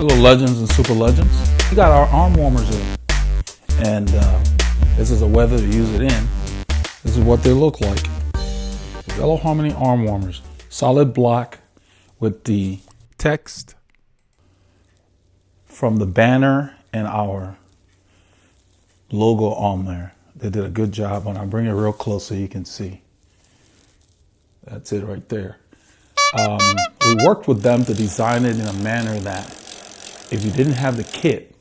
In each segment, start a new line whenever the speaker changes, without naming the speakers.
Little legends and super legends. We got our arm warmers in, and this is a weather to use it in. This is what they look like. Veloharmony arm warmers, solid black with the text from the banner and our logo on there. They did a good job. When I bring it real close so you can see. That's it right there. We worked with them to design it in a manner that if you didn't have the kit,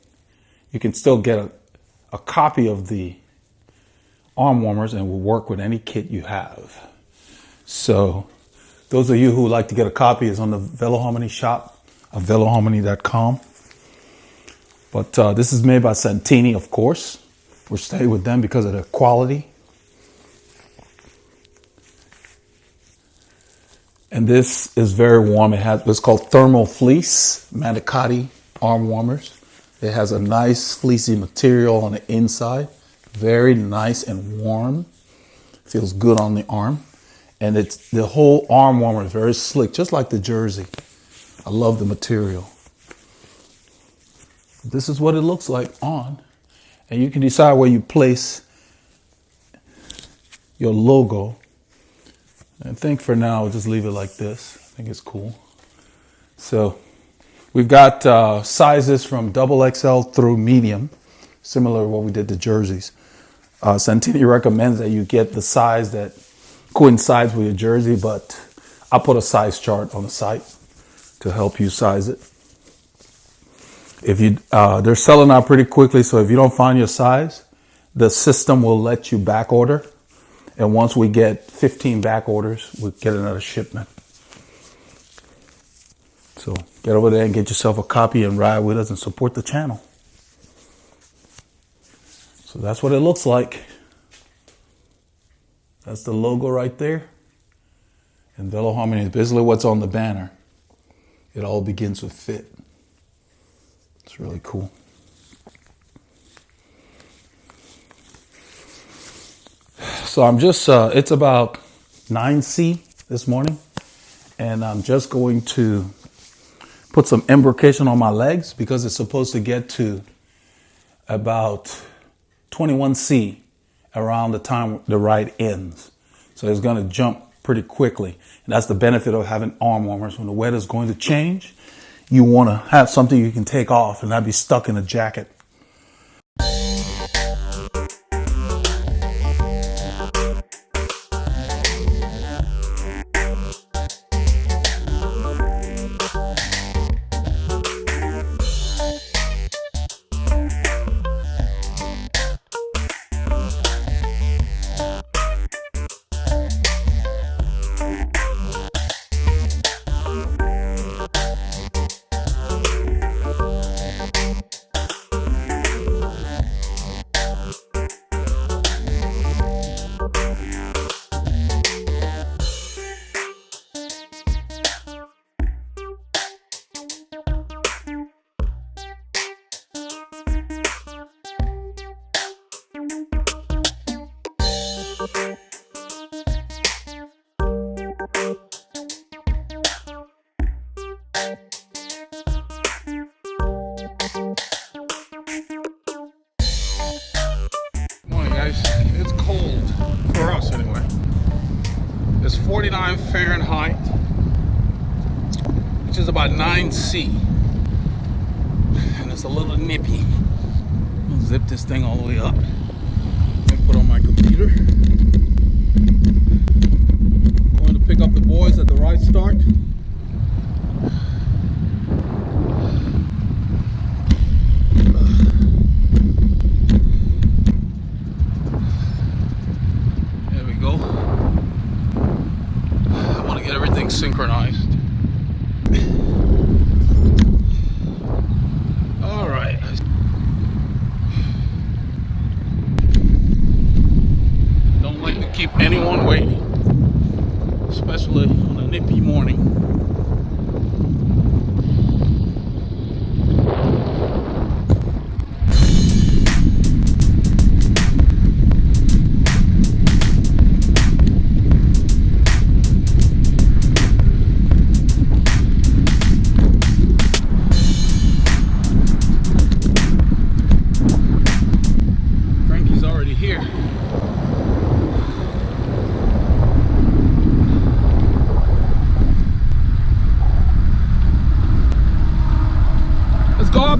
you can still get a copy of the arm warmers and will work with any kit you have. So those of you who would like to get a copy is on the Veloharmony shop of veloharmony.com. But this is made by Santini, of course. We're staying with them because of their quality. And this is very warm. It's called Thermal Fleece Manicotti arm warmers. It has a nice fleecy material on the inside. Very nice and warm. Feels good on the arm. And the whole arm warmer is very slick, just like the jersey. I love the material. This is what it looks like on. And you can decide where you place your logo. I think for now, we'll just leave it like this. I think it's cool. So we've got sizes from XXL through medium, similar to what we did to jerseys. Santini recommends that you get the size that coincides with your jersey, but I'll put a size chart on the site to help you size it. If you, they're selling out pretty quickly, so if you don't find your size, the system will let you back order. And once we get 15 back orders, we'll get another shipment. So get over there and get yourself a copy and ride with us and support the channel. So that's what it looks like. That's the logo right there. And Veloharmony is basically what's on the banner. It all begins with fit. It's really cool. So I'm just, it's about 9C this morning, and I'm just going to put some embrocation on my legs because it's supposed to get to about 21C around the time the ride ends. So it's going to jump pretty quickly. And that's the benefit of having arm warmers. When the weather's going to change, you want to have something you can take off and not be stuck in a jacket. Morning guys, it's cold for us anyway. It's 49 Fahrenheit, which is about 9C, and it's a little nippy. I'll zip this thing all the way up and put on my computer. Going to pick up the boys at the right start. There we go. I want to get everything synchronized. All right. Don't like to keep anyone waiting, especially on a nippy morning.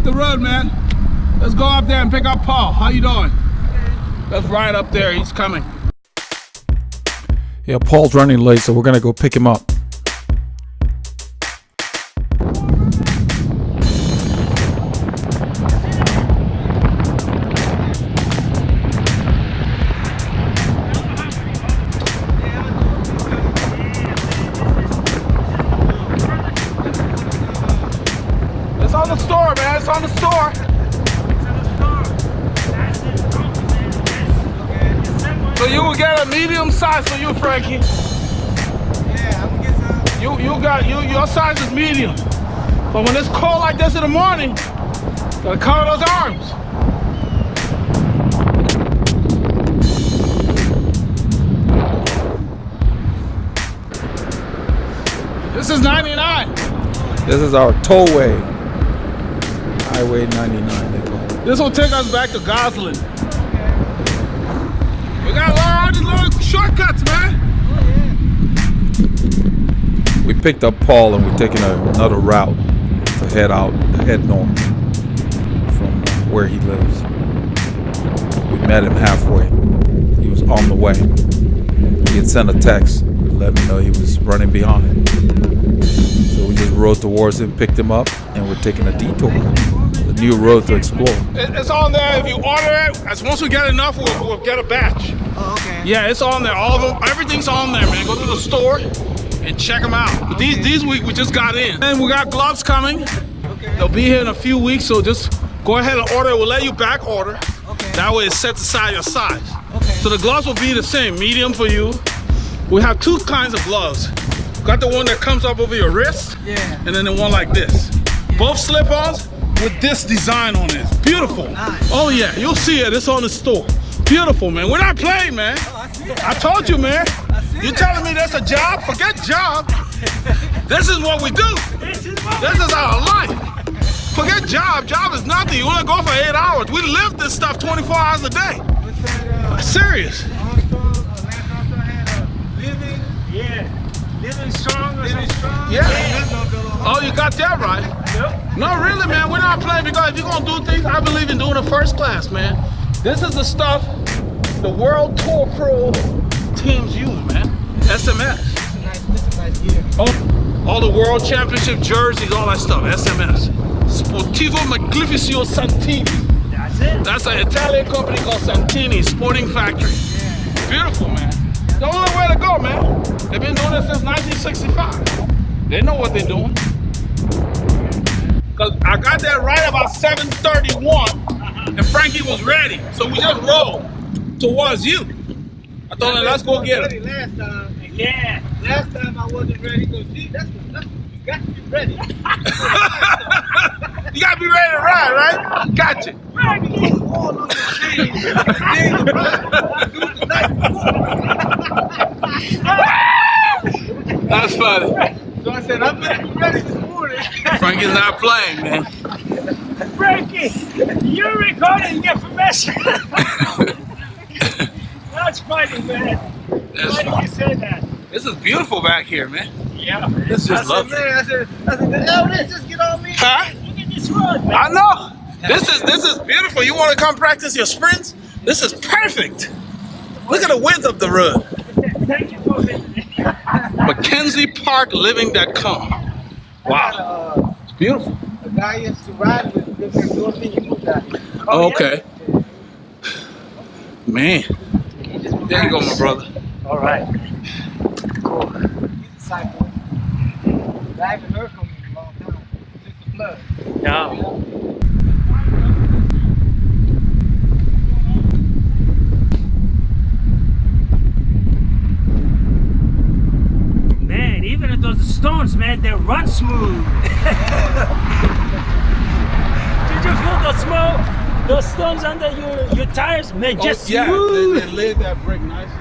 up the road, man. Let's go up there and pick up Paul. How you doing? Let's ride up there. He's coming.
Yeah, Paul's running late, so we're gonna go pick him up.
It's on the store, man. It's on the store. So you will get a medium size for you, Frankie.
Yeah, I'm gonna get some.
Your size is medium. But when it's cold like this in the morning, gotta cover those arms. This is 99.
This is our tollway. Highway 99, they call it.
This will take us back to Goslin. We got all these little shortcuts, man.
We picked up Paul and we're taking another route to head north from where he lives. We met him halfway. He was on the way. He had sent a text to let me know he was running behind. So we just rode towards him, picked him up, and we're taking a detour. A new road to explore.
It's on there. If you order it, as once we get enough, we'll get a batch.
Oh, okay.
Yeah, it's on there. All of them, everything's on there, man. Go to the store and check them out. But these we just got in. And we got gloves coming.
Okay.
They'll be here in a few weeks, so just go ahead and order. We'll let you back order.
Okay.
That way it sets aside your size.
Okay.
So the gloves will be the same, medium for you. We have two kinds of gloves. Got the one that comes up over your wrist,
Yeah.
and then the one like this. Both slip-ons with this design on it. It's beautiful.
Nice.
Oh yeah, you'll see it. It's on the store. Beautiful, man. We're not playing, man.
Oh, I see it.
I told you, man.
I see
You
it.
telling me that's a job? Forget job. This is what we do. This is our life. Forget job. Job is nothing. You only go for 8 hours. We live this stuff 24 hours a day.
What's that,
Serious.
Armstrong, Lance Armstrong had living.
Yeah, living strong or
Living
something.
strong.
Yeah.
That's no good on.
Oh, you got that right.
Yep.
No, really, man. We're not playing because if you're going to do things, I believe in doing it first class, man. This is the stuff the World Tour Pro teams use, man. SMS.
This a nice gear.
Oh, all the World Championship jerseys, all that stuff. SMS. Sportivo Magnificio Santini.
That's it.
That's an Italian company called Santini Sporting Factory. Beautiful, man. The only way to go, man. They've been doing it since 1965. They know what they're doing. Cause I got there right about 7:31, and Frankie was ready. So we just rolled towards you. I told him, let's go get it.
Last time.
Yeah.
Last time I wasn't ready. So see, that's what you got to be ready.
You gotta be ready to ride, right? Gotcha.
All on the chain. Then you ride. Do it the night before.
That's funny.
So I said, I'm ready this morning.
Frankie's not playing, man.
Frankie, you're recording information. That's funny, man.
That's
Why did
funny.
you say that?
This is beautiful back here, man.
Yeah.
This is
I
just
said,
lovely.
man, I said, Elvis, just get on me.
Huh?
Look at this road, man.
I know. This is beautiful. You want to come practice your sprints? This is perfect. Look at the width of the road.
Thank you for visiting.
MackenzieParkLiving.com. Wow. It's beautiful.
A guy used to ride with different Filipino guy.
Oh, okay. Man. There you go, my brother.
All right. Cool.
He's a cycle. I haven't heard from him in a long time. Since the flood.
No. Man, even if those stones, man, they run smooth. Did you feel the smoke? Those stones under your tires, man, just smooth.
They laid that brick nicely.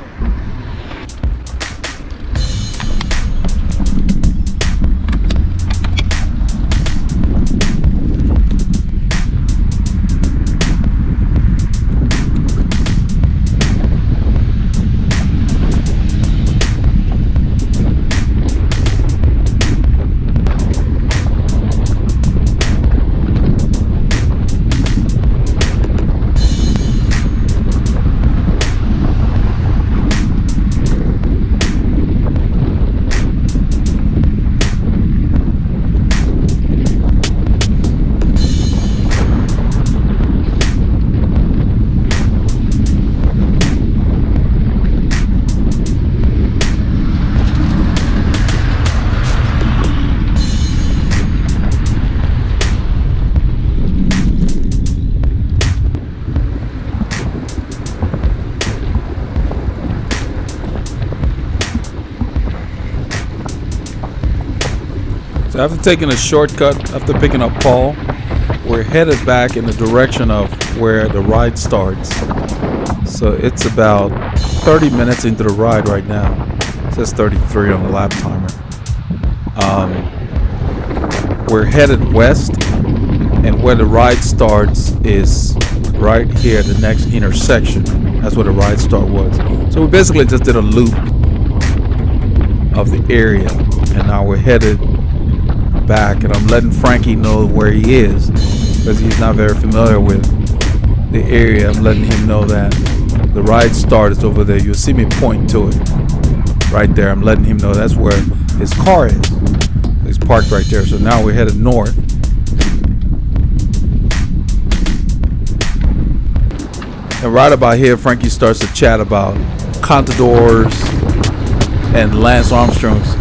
After taking a shortcut, after picking up Paul, we're headed back in the direction of where the ride starts. So it's about 30 minutes into the ride right now. It says 33 on the lap timer. We're headed west, and where the ride starts is right here, the next intersection. That's where the ride start was. So we basically just did a loop of the area, and now we're headed back, and I'm letting Frankie know where he is because he's not very familiar with the area. I'm letting him know that the ride start is over there. You'll see me point to it right there. I'm letting him know that's where his car is. He's parked right there. So now we're headed north. And right about here, Frankie starts to chat about Contador's and Lance Armstrong's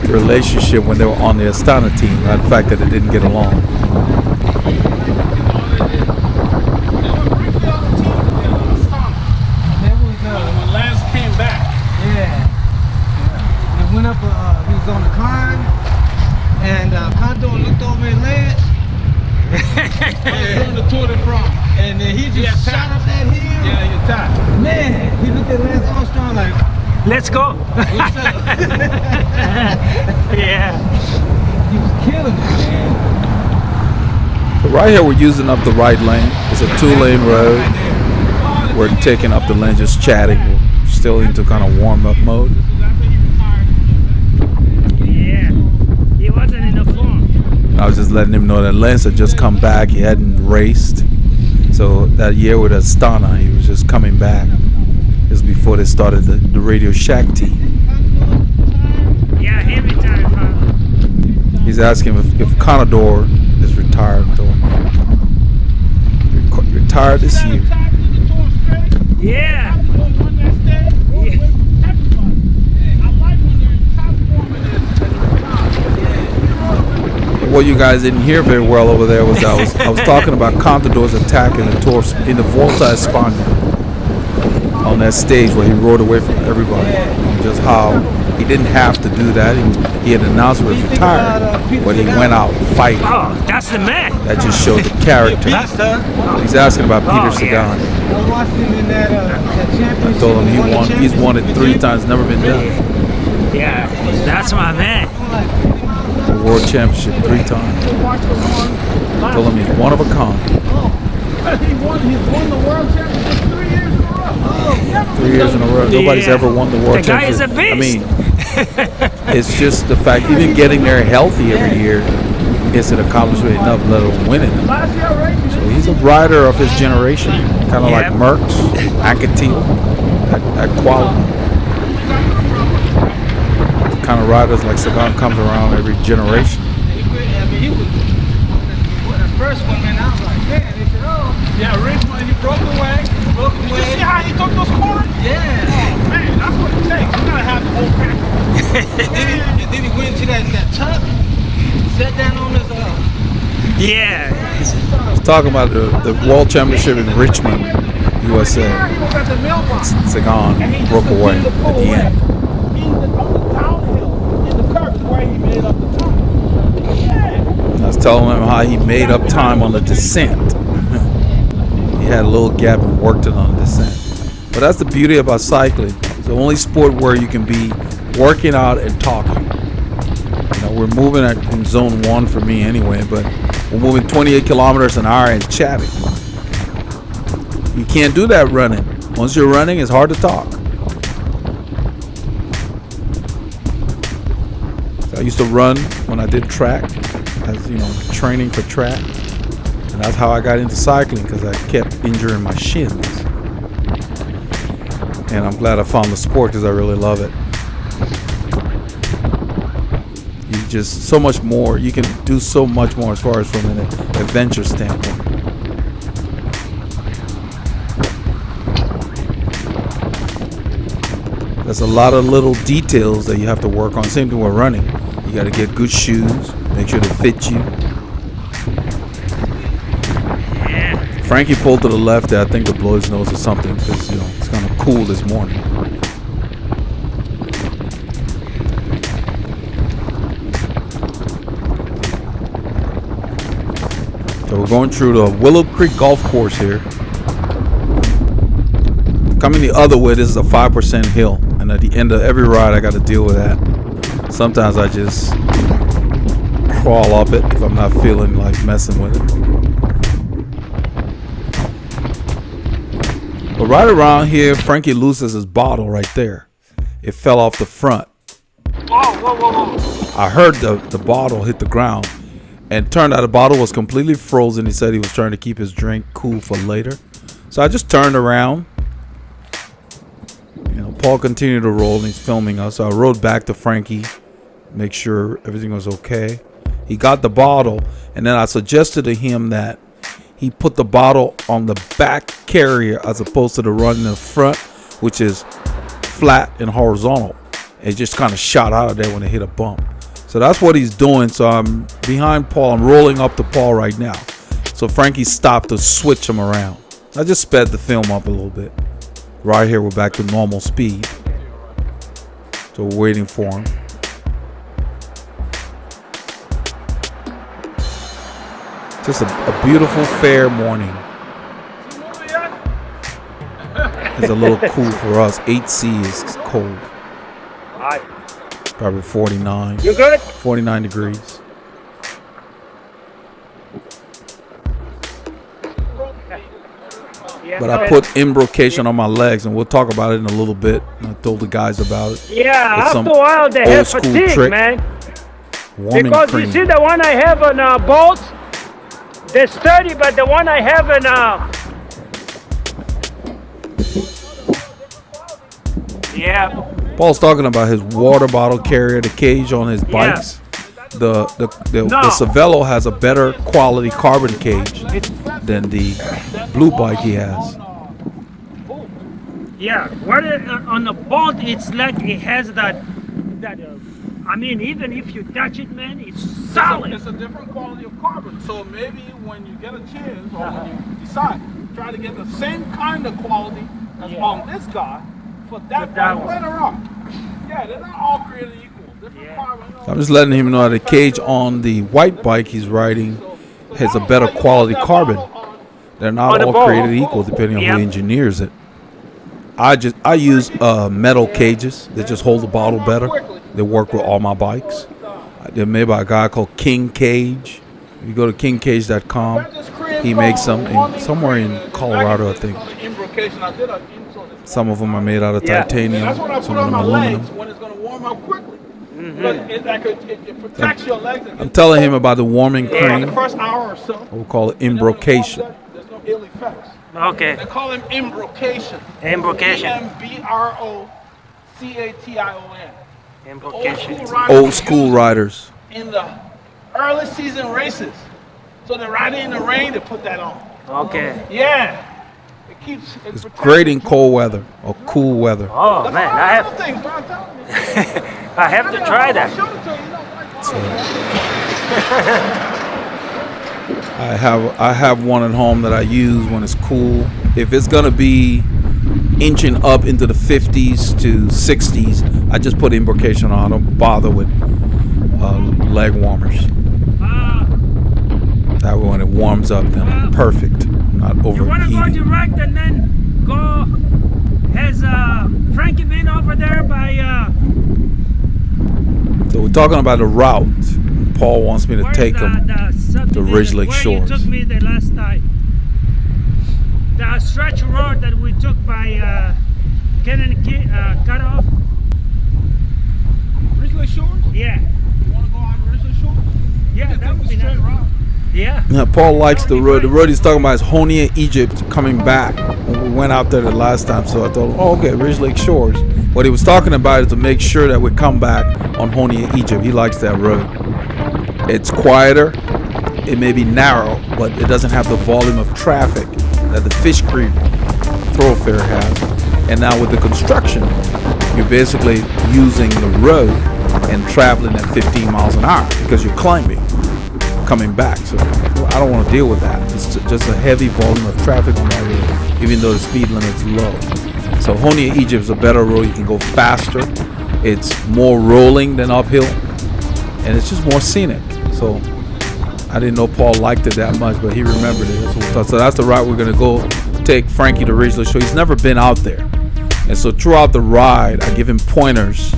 relationship when they were on the Astana team. The fact that they didn't get along.
When Lance came back.
Yeah. He went up, he was on the climb, and Condor looked over at Lance.
Doing the Tour de France.
And then he just shot up that hill.
Yeah, you're tired.
Man, he looked at Lance Armstrong like,
Let's go.
what's up?
Yeah.
He was killing it, man.
So right here, we're using up the right lane. It's a 2-lane road. We're taking up the lane, just chatting. We're still into kind of warm-up mode.
Yeah. He wasn't in the form.
I was just letting him know that Lance had just come back. He hadn't raced. So that year with Astana, he was just coming back. This was before they started the Radio Shack team.
Yeah, he retired from.
He's asking if Contador is retired. I told him, you're retired this year.
Yeah.
What you guys didn't hear very well over there was I was talking about Contador's attack in the Tour in the Volta a España on that stage where he rode away from everybody, and just how he didn't have to do that. He had announced he was retired, but he went out fighting.
Oh, that's the man.
That just showed the character. He's asking about Peter Sagan.
I watched him in that championship.
I told him he's won it 3 times, never been done.
Yeah, that's my man.
The World Championship 3 times. I told him he's one of a kind.
He's won the World Championship 3 years in a row.
3 years in a row. Nobody's ever won the World
The guy is
Championship.
a
I
beast.
mean, it's just the fact, even getting there healthy every year is an accomplishment enough, let alone winning it. So he's a rider of his generation, kind of like
Yep.
Merckx, Anquetil, that quality. The kind of riders like Sagan comes around every generation.
I mean, he was the first one, man. I was like, man, they said, oh.
Yeah, Richmond, he broke away. Did you see how he took those corners?
Yeah.
Oh, man, that's what it takes. You gotta have the whole package.
And then he went to that tuck, sat down on his
Yeah.
I was talking about the World Championship in Richmond, USA.
He was at the mailbox.
Sagan
And he
broke
just
away
continued to
at
pull
the
away.
end.
He was on the downhill in the curve is where he made up the time. Yeah.
I was telling him how he made up time on the descent. He had a little gap and worked it on the descent. But that's the beauty about cycling. It's the only sport where you can be working out and talking. You know, we're moving in zone 1 for me anyway, but we're moving 28 kilometers an hour and chatting. You can't do that running. Once you're running, it's hard to talk. So I used to run when I did track, as you know, training for track. And that's how I got into cycling, because I kept injuring my shins. And I'm glad I found the sport because I really love it. You just so much more. You can do so much more as far as from an adventure standpoint. There's a lot of little details that you have to work on. Same thing with running. You got to get good shoes, make sure they fit you. Frankie pulled to the left there. I think to blow his nose or something because, you know, it's kind of cool this morning. So we're going through the Willow Creek Golf Course here. Coming the other way, this is a 5% hill, and at the end of every ride I got to deal with that. Sometimes I just crawl up it if I'm not feeling like messing with it. But right around here, Frankie loses his bottle right there. It fell off the front. I heard the bottle hit the ground, and it turned out the bottle was completely frozen. He said he was trying to keep his drink cool for later. So I just turned around. You know, Paul continued to roll and he's filming us. So I rode back to Frankie, make sure everything was okay. He got the bottle, and then I suggested to him that he put the bottle on the back carrier as opposed to the run in the front, which is flat and horizontal. It just kind of shot out of there when it hit a bump. So that's what he's doing. So I'm behind Paul. I'm rolling up to Paul right now. So Frankie stopped to switch him around. I just sped the film up a little bit. Right here, we're back to normal speed. So we're waiting for him. Just a beautiful, fair morning. It's a little cool for us. 8C is cold. Probably 49.
You good?
49 degrees. But I put embrocation on my legs, and we'll talk about it in a little bit. I told the guys about it.
Yeah,
It's
after a while they have
old-school
fatigue,
trick.
man.
Warming
Because
cream.
you see the one I have on boat, they're sturdy, but the one I have in yeah.
Paul's talking about his water bottle carrier, the cage on his bikes. The Cervelo has a better quality carbon cage than the blue bike he has.
Yeah, what on the boat it's like it has that I mean, even if you touch it, man, it's solid.
It's a different quality of carbon. So maybe when you get a chance or when you decide, try to get the same kind of quality as on this guy for that bike later on. Yeah, they're not all created equal. Different carbon. You know,
I'm just letting him know that the cage on the white bike he's riding has a better quality carbon. They're not all created equal depending on who engineers it. I use metal cages that just hold the bottle better. They work with all my bikes. They're made by a guy called King Cage. If you go to kingcage.com, he makes them somewhere in Colorado, I think. Some of them are made out of titanium, some of them aluminum.
when it's going to warm up quickly. It protects your legs.
I'm telling him about the warming cream.
The first hour or so.
We'll call it embrocation.
There's no ill effects.
Okay.
They call him embrocation.
Embrocation.
Embrocation.
Embrocation.
Old school riders.
In the early season races. So they're riding in the rain, they put that on.
Okay.
Yeah.
It's great in cold weather or cool weather.
Oh man, I have to try that.
I have one at home that I use when it's cool. If it's gonna be inching up into the 50s to 60s, I just put embrocation on. I don't bother with leg warmers. That way when it warms up, then I'm perfect. I'm not
You wanna go
overheating.
direct and then go? Has Frankie been over there by?
So we're talking about the route. Paul wants me to take him to Ridge Lake Shores.
Where you took me the last time. The stretch road that we took by cut off.
Ridge Lake Shores?
Yeah.
You want to go on Ridge Lake Shores?
Yeah, that would be nice. Yeah.
Now, Paul likes the road. The road he's talking about is Honia, Egypt, coming back. And we went out there the last time, so I told him, oh, okay, Ridge Lake Shores. What he was talking about is to make sure that we come back on Honia, Egypt. He likes that road. It's quieter. It may be narrow, but it doesn't have the volume of traffic that the Fish Creek thoroughfare has. And now with the construction, you're basically using the road and traveling at 15 miles an hour because you're climbing, coming back. So I don't want to deal with that. It's just a heavy volume of traffic on that road, even though the speed limit's low. So Honia, Egypt is a better road. You can go faster. It's more rolling than uphill, and it's just more scenic. So I didn't know Paul liked it that much, but he remembered it. So that's the route we're gonna go take Frankie to Ridgely Show. He's never been out there. And so throughout the ride, I give him pointers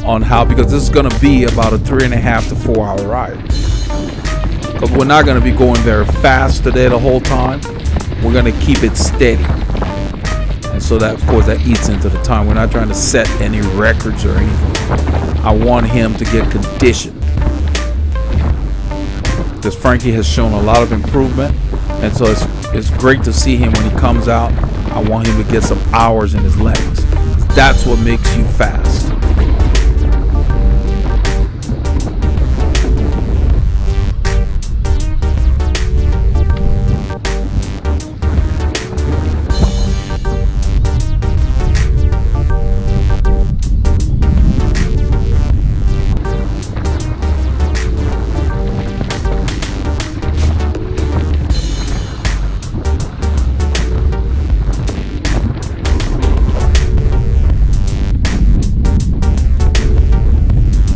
on how, because this is gonna be about a 3.5 to 4 hour ride. Because we're not gonna be going very fast today the whole time. We're gonna keep it steady. And so that, of course, that eats into the time. We're not trying to set any records or anything. I want him to get conditioned. Because Frankie has shown a lot of improvement. And so it's great to see him when he comes out. I want him to get some hours in his legs. That's what makes you fast.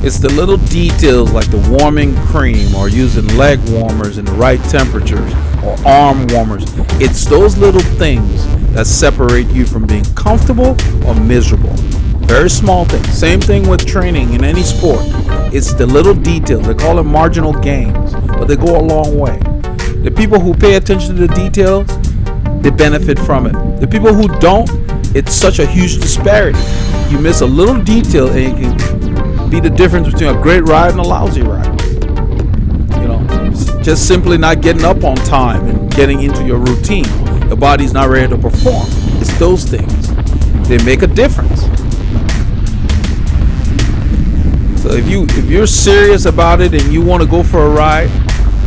It's the little details like the warming cream or using leg warmers in the right temperatures or arm warmers. It's those little things that separate you from being comfortable or miserable. Very small things. Same thing with training in any sport. It's the little details. They call it marginal gains, but they go a long way. The people who pay attention to the details, they benefit from it. The people who don't, it's such a huge disparity. You miss a little detail and it can be the difference between a great ride and a lousy ride. You know, just simply not getting up on time and getting into your routine. Your body's not ready to perform. It's those things. They make a difference. So if you're serious about it and you want to go for a ride,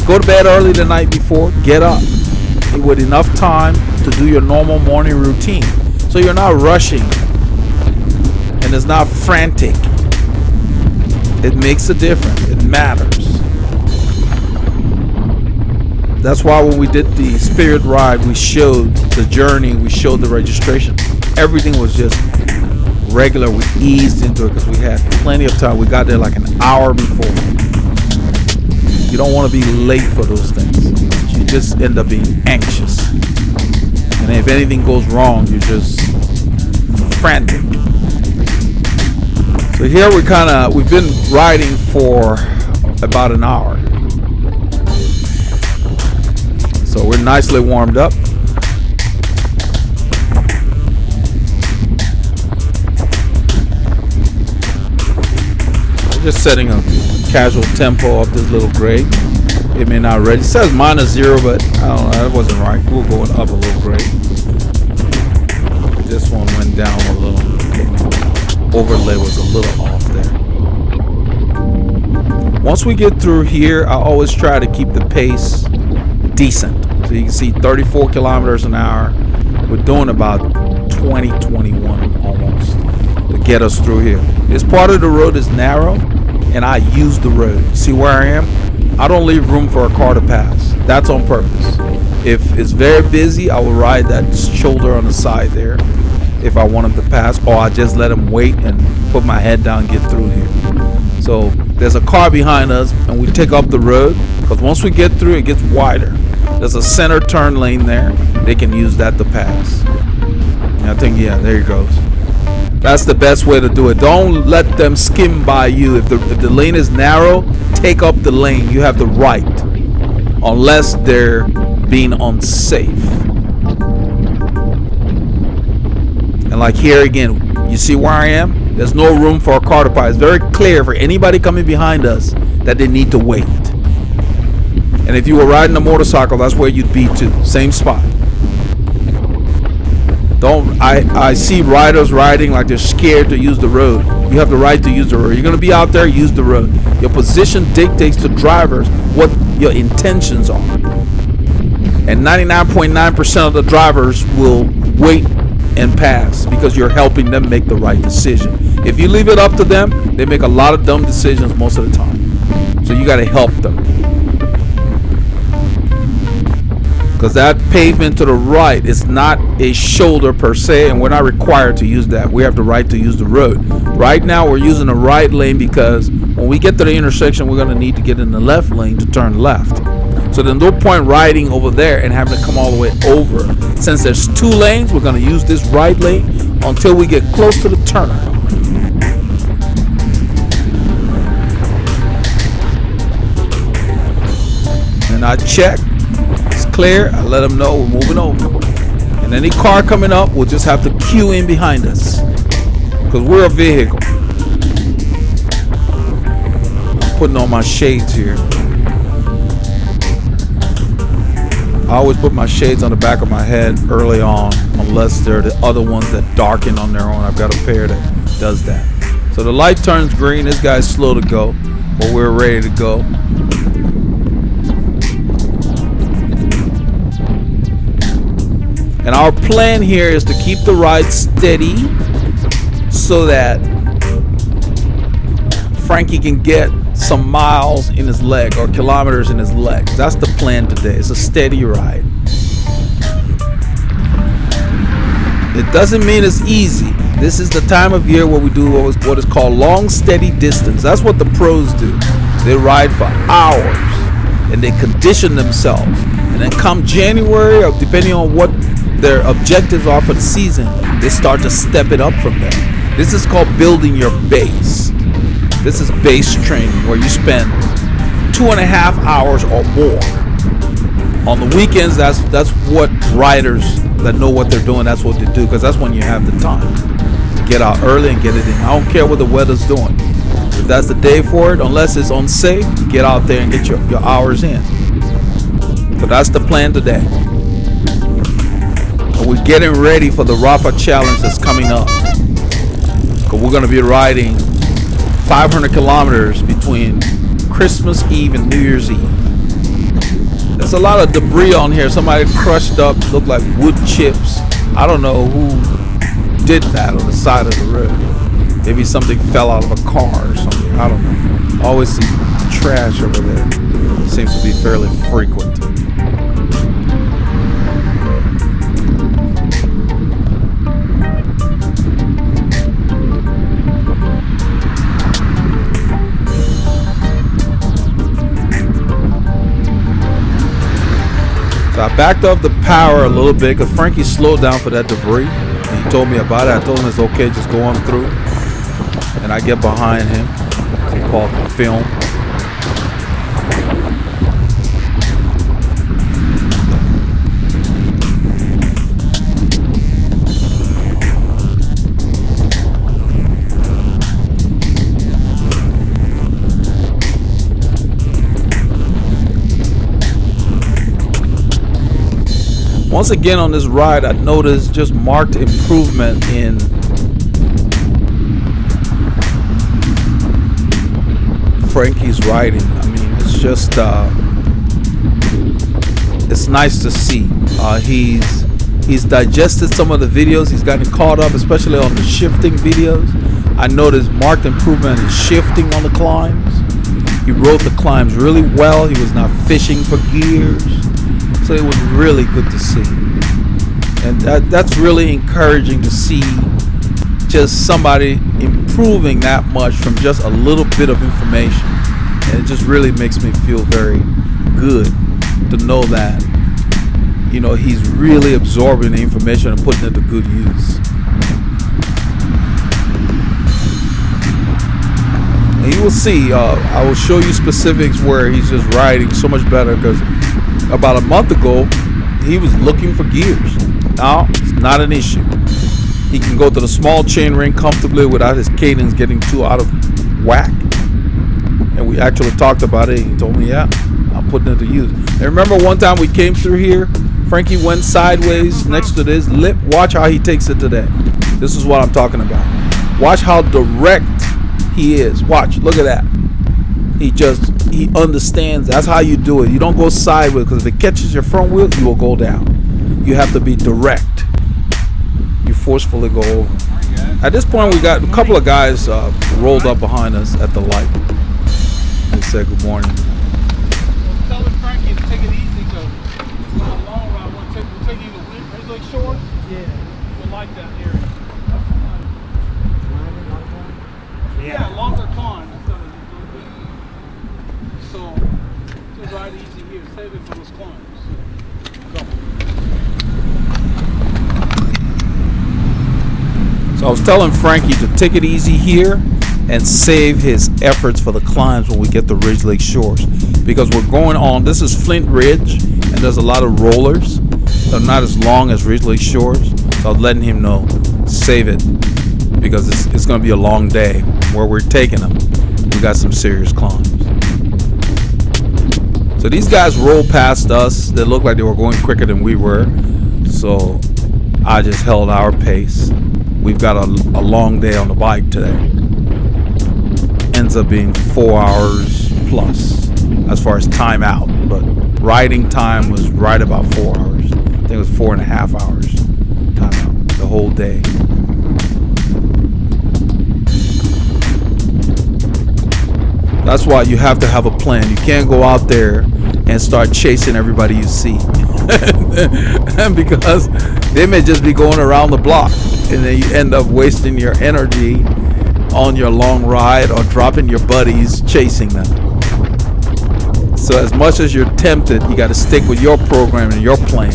go to bed early the night before, get up with enough time to do your normal morning routine. So you're not rushing and it's not frantic. It makes a difference. It matters. That's why when we did the Spirit ride, we showed the journey, we showed the registration. Everything was just regular. We eased into it because we had plenty of time. We got there like an hour before. You don't want to be late for those things. You just end up being anxious. And if anything goes wrong, you're just frantic. So here we've been riding for about an hour. So we're nicely warmed up. We're just setting a casual tempo up this little grade. It may not ready. It says -0, but I don't know, that wasn't right. We'll go up a little grade. This one went down a little. Overlay was a little off there. Once we get through here, I always try to keep the pace decent. So you can see 34 kilometers an hour. We're doing about 20, 21 almost to get us through here. This part of the road is narrow and I use the road. See where I am? I don't leave room for a car to pass. That's on purpose. If it's very busy, I will ride that shoulder on the side there if I want him to pass, or I just let him wait and put my head down and get through here. So there's a car behind us and we take up the road because once we get through it gets wider. There's a center turn lane there. They can use that to pass. And I think, yeah, there he goes. That's the best way to do it. Don't let them skim by you. If the lane is narrow, take up the lane. You have the right, unless they're being unsafe. And like here again, you see where I am? There's no room for a car to pass. It's very clear for anybody coming behind us that they need to wait. And if you were riding a motorcycle, that's where you'd be too. Same spot. I see riders riding like they're scared to use the road. You have the right to use the road. You're going to be out there, use the road. Your position dictates to drivers what your intentions are. And 99.9% of the drivers will wait and pass because you're helping them make the right decision. If you leave it up to them, they make a lot of dumb decisions most of the time. So you got to help them. Because that pavement to the right is not a shoulder per se, and we're not required to use that. We have the right to use the road. Right now we're using the right lane because when we get to the intersection, we're going to need to get in the left lane to turn left.
So there's no point riding over there and having to come all the way over. Since there's 2 lanes, we're going to use this right lane until we get close to the turn. And I check, it's clear, I let them know we're moving over. And any car coming up will just have to queue in behind us, because we're a vehicle. I'm putting on my shades here. I always put my shades on the back of my head early on, unless they're the other ones that darken on their own. I've got a pair that does that. So the light turns green. This guy's slow to go, but we're ready to go. And our plan here is to keep the ride steady so that Frankie can get some miles in his leg or kilometers in his leg. That's the plan today. It's a steady ride. It doesn't mean it's easy. This is the time of year where we do what is called long, steady distance. That's what the pros do. They ride for hours and they condition themselves. And then come January, or depending on what their objectives are for the season, they start to step it up from there. This is called building your base. This is base training, where you spend 2.5 hours or more. On the weekends, that's what riders that know what they're doing, that's what they do, because that's when you have the time. Get out early and get it in. I don't care what the weather's doing. If that's the day for it, unless it's unsafe, get out there and get your hours in. So that's the plan today. And we're getting ready for the Rafa Challenge that's coming up. Because we're going to be riding 500 kilometers between Christmas Eve and New Year's Eve. There's a lot of debris on here. Somebody crushed up, looked like wood chips. I don't know who did that on the side of the road. Maybe something fell out of a car or something. I don't know. I always see trash over there. It seems to be fairly frequent. So I backed off the power a little bit because Frankie slowed down for that debris. And he told me about it. I told him it's okay, just go on through. And I get behind him. They call it the film. Once again on this ride, I noticed just marked improvement in Frankie's riding. I mean, it's just, it's nice to see. He's digested some of the videos. He's gotten caught up, especially on the shifting videos. I noticed marked improvement in shifting on the climbs. He rode the climbs really well. He was not fishing for gears. So it was really good to see. And that's really encouraging to see just somebody improving that much from just a little bit of information. And it just really makes me feel very good to know that, you know, he's really absorbing the information and putting it to good use. And you will see, I will show you specifics where he's just riding so much better, because about a month ago, he was looking for gears. Now, it's not an issue. He can go to the small chain ring comfortably without his cadence getting too out of whack. And we actually talked about it. He told me, yeah, I'm putting it to use. And remember one time we came through here, Frankie went sideways next to this lip. Watch how he takes it today. This is what I'm talking about. Watch how direct he is. Watch, look at that. He understands. That's how you do it. You don't go sideways, because if it catches your front wheel, you will go down. You have to be direct. You forcefully go over. At this point, we got a couple of guys rolled up behind us at the light. They said good morning. Tell Frankie to take it easy, because it's not a long ride. We'll take you to Red Lake Shore. Yeah. We'll like that area. Yeah, longer climb. So me ride easy here. Save it for those climbs. Go.
So I was telling Frankie to take it easy here and save his efforts for the climbs when we get to Ridge Lake Shores, because we're going on, this is Flint Ridge and there's a lot of rollers. They're not as long as Ridge Lake Shores. So I was letting him know, save it, because it's going to be a long day. Where we're taking them, we got some serious climbs. So these guys rolled past us. They looked like they were going quicker than we were. So I just held our pace. We've got a long day on the bike today. Ends up being 4 hours plus as far as time out, but riding time was right about 4 hours. I think it was 4.5 hours time out the whole day. That's why you have to have a plan. You can't go out there and start chasing everybody you see. Because they may just be going around the block, and then you end up wasting your energy on your long ride or dropping your buddies chasing them. So as much as you're tempted, you got to stick with your program and your plan.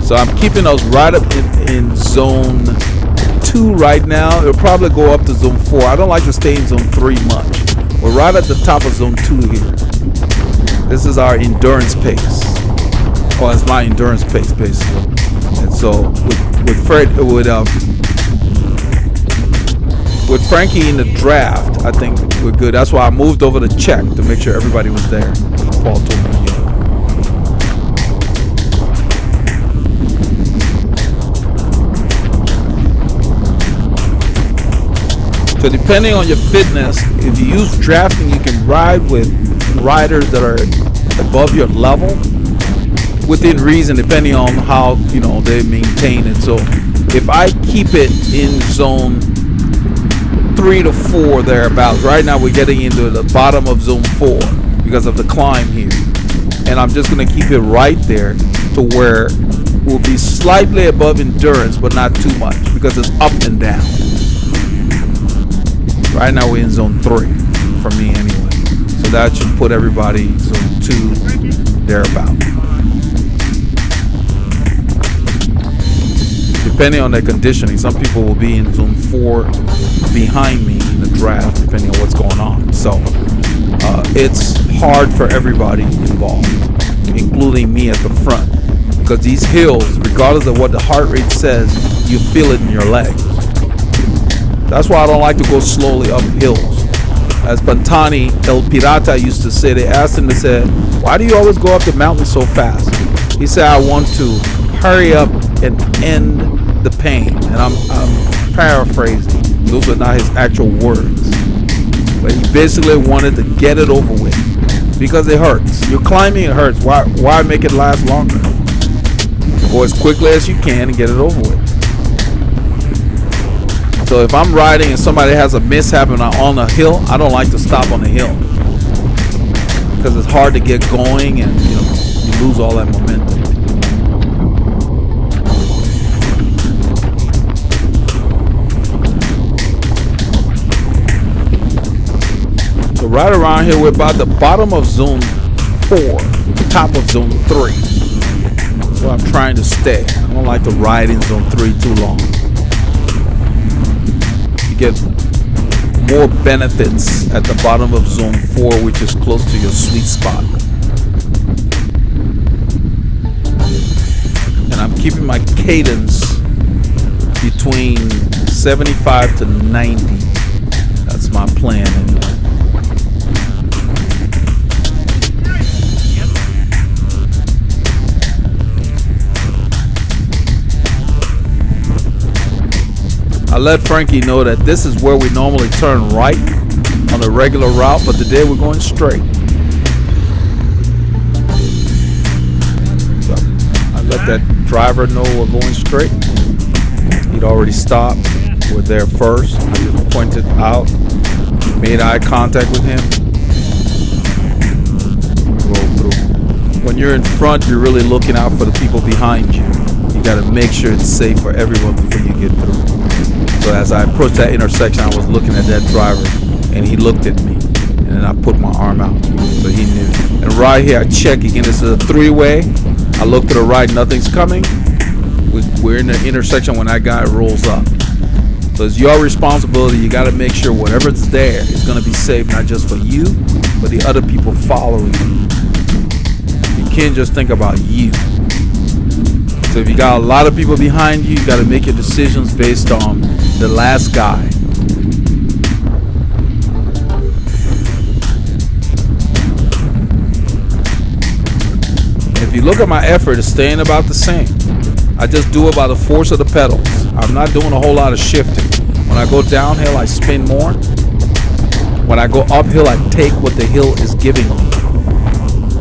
So I'm keeping us right up in zone 2 right now. It'll probably go up to zone 4. I don't like to stay in zone 3 much. We're right at the top of zone 2 here. This is our endurance pace. Oh, it's my endurance pace basically. And so with Frankie in the draft, I think we're good. That's why I moved over to check to make sure everybody was there. Paul told me. So depending on your fitness, if you use drafting, you can ride with riders that are above your level within reason, depending on how they maintain it. So if I keep it in zone 3 to 4 thereabouts, right now we're getting into the bottom of zone 4 because of the climb here, and I'm just going to keep it right there to where we'll be slightly above endurance but not too much because it's up and down. Right now we're in zone 3 for me anyway, so that should put everybody zone 2 thereabout. Depending on their conditioning, some people will be in zone 4 behind me in the draft, depending on what's going on. So it's hard for everybody involved, including me at the front, because these hills, regardless of what the heart rate says, you feel it in your legs. That's why I don't like to go slowly up hills. As Pantani El Pirata used to say, they asked him, they said, why do you always go up the mountain so fast? He said, I want to hurry up and end the pain. And I'm paraphrasing. Those are not his actual words. But he basically wanted to get it over with because it hurts. You're climbing, it hurts. Why make it last longer? Go as quickly as you can and get it over with. So if I'm riding and somebody has a mishap on a hill, I don't like to stop on the hill because it's hard to get going and you lose all that momentum. So right around here, we're about the bottom of zone 4, top of zone 3. So I'm trying to stay. I don't like to ride in zone 3 too long. Get more benefits at the bottom of zone 4, which is close to your sweet spot. And I'm keeping my cadence between 75 to 90. That's my plan anyway. I let Frankie know that this is where we normally turn right on the regular route, but today we're going straight. So I let that driver know we're going straight. He'd already stopped. We're there first. I just pointed out, made eye contact with him. Roll through. When you're in front, you're really looking out for the people behind you. You got to make sure it's safe for everyone before you get through. So as I approached that intersection, I was looking at that driver, and he looked at me, and then I put my arm out, so he knew. right here, I check again. This is a three-way. I look to the right, nothing's coming. We're in the intersection when that guy rolls up. So it's your responsibility. You got to make sure whatever's there is going to be safe, not just for you, but the other people following you. You can't just think about you. So if you got a lot of people behind you, you got to make your decisions based on the last guy. If you look at my effort, it's staying about the same. I just do it by the force of the pedals. I'm not doing a whole lot of shifting. When I go downhill, I spin more. When I go uphill, I take what the hill is giving me.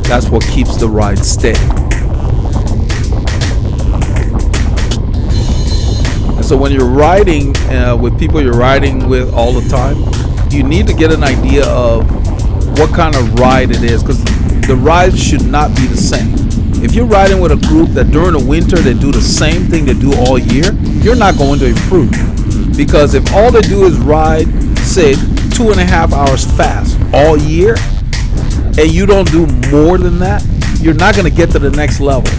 That's what keeps the ride steady. And so when you're riding with people you're riding with all the time, you need to get an idea of what kind of ride it is, because the rides should not be the same. If you're riding with a group that during the winter they do the same thing they do all year, you're not going to improve. Because if all they do is ride, say, 2.5 hours fast all year, and you don't do more than that, you're not going to get to the next level.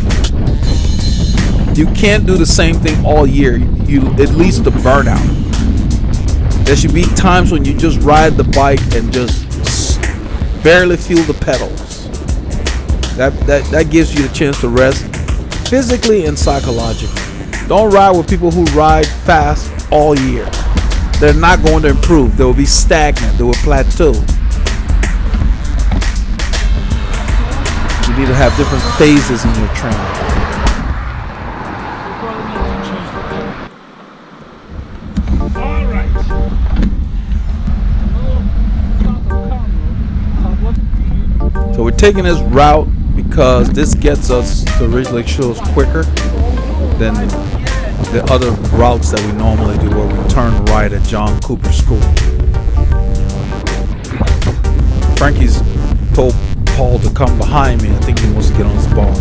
You can't do the same thing all year. It leads to burnout. There should be times when you just ride the bike and just barely feel the pedals. That gives you the chance to rest physically and psychologically. Don't ride with people who ride fast all year. They're not going to improve. They will be stagnant. They will plateau. You need to have different phases in your training. So we're taking this route because this gets us to Ridge Lake Shores quicker than the other routes that we normally do, where we turn right at John Cooper School. Frankie's told Paul to come behind me. I think he wants to get on his bars.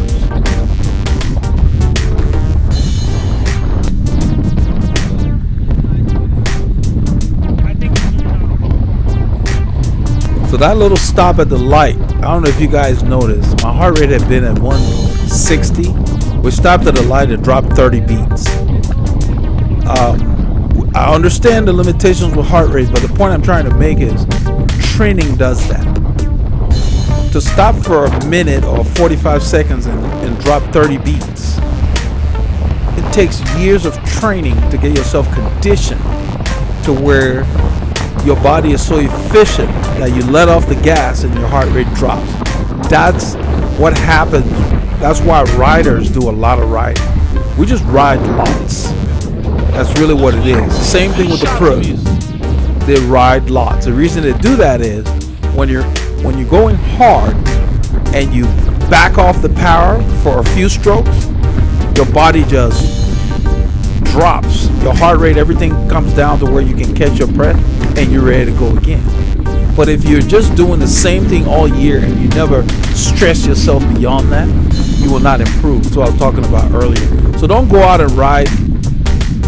So that little stop at the light, I don't know if you guys noticed, my heart rate had been at 160. We stopped at the light and dropped 30 beats. I understand the limitations with heart rate, but the point I'm trying to make is training does that. To stop for a minute or 45 seconds and drop 30 beats, it takes years of training to get yourself conditioned to where your body is so efficient that you let off the gas and your heart rate drops. That's what happens. That's why riders do a lot of riding. We just ride lots. That's really what it is. Same thing with the pros. They ride lots. The reason they do that is when you're going hard and you back off the power for a few strokes, your body just drops. Your heart rate, everything comes down to where you can catch your breath and you're ready to go again. But if you're just doing the same thing all year and you never stress yourself beyond that, you will not improve. That's what I was talking about earlier. So don't go out and ride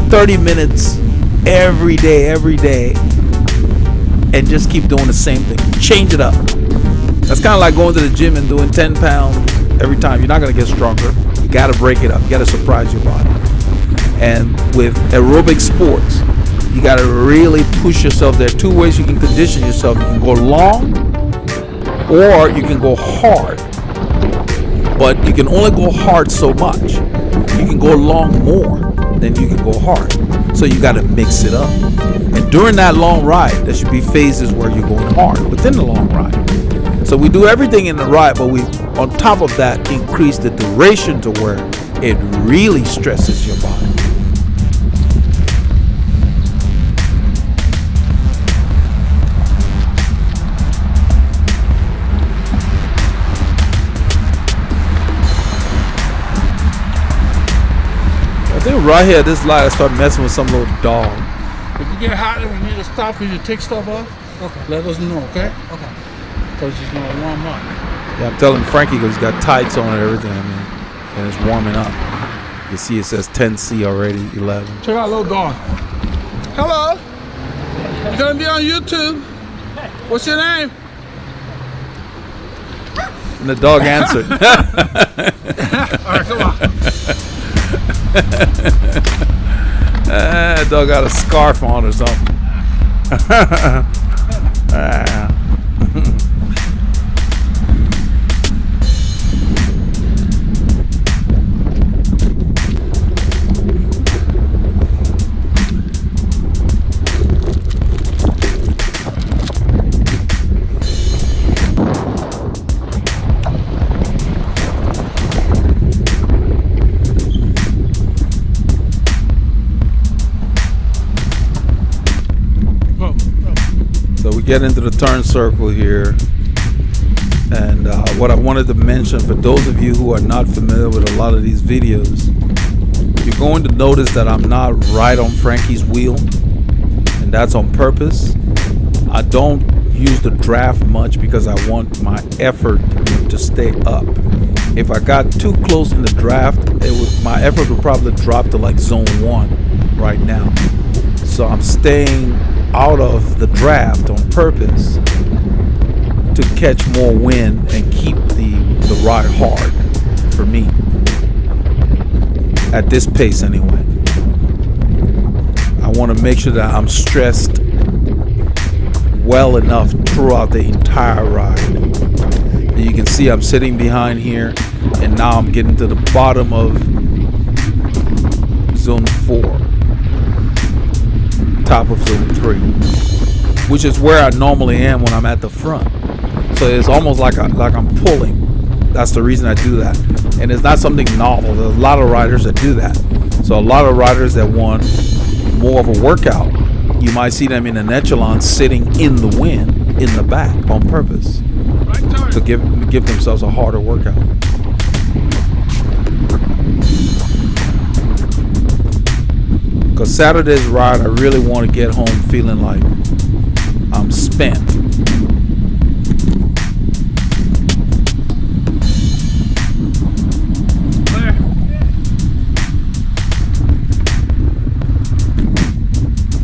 30 minutes every day, and just keep doing the same thing. Change it up. That's kind of like going to the gym and doing 10 pounds every time. You're not going to get stronger. You got to break it up. You got to surprise your body. And with aerobic sports, you got to really push yourself. There are two ways you can condition yourself. You can go long or you can go hard. But you can only go hard so much. You can go long more than you can go hard. So you got to mix it up. And during that long ride, there should be phases where you're going hard within the long ride. So we do everything in the ride, but we, on top of that, increase the duration to where it really stresses your body. I think right here at this light, I start messing with some little dog.
If you get hot and we need to stop because you take stuff off,
Okay.
let us know, okay?
Okay.
Because he's going to warm up.
Yeah, I'm telling Frankie because he's got tights on and everything, and it's warming up. You see it says 10C already, 11.
Check out little dog. Hello. You're going to be on YouTube. What's your name?
And the dog answered.
All right, come on.
Dog got a scarf on or something. So we get into the turn circle here, and what I wanted to mention for those of you who are not familiar with a lot of these videos, you're going to notice that I'm not right on Frankie's wheel, and that's on purpose. I don't use the draft much because I want my effort to stay up. If I got too close in the draft, my effort would probably drop to like zone 1 right now. So I'm staying out of the draft on purpose to catch more wind and keep the ride hard for me at this pace anyway. I want to make sure that I'm stressed well enough throughout the entire ride. And you can see I'm sitting behind here, and now I'm getting to the bottom of zone 4, top of zone 3, which is where I normally am when I'm at the front. So it's almost like I'm pulling. That's the reason I do that. And it's not something novel. There's a lot of riders that do that. So a lot of riders that want more of a workout, you might see them in an echelon sitting in the wind in the back on purpose to give themselves a harder workout. Because Saturday's ride, I really want to get home feeling like I'm spent.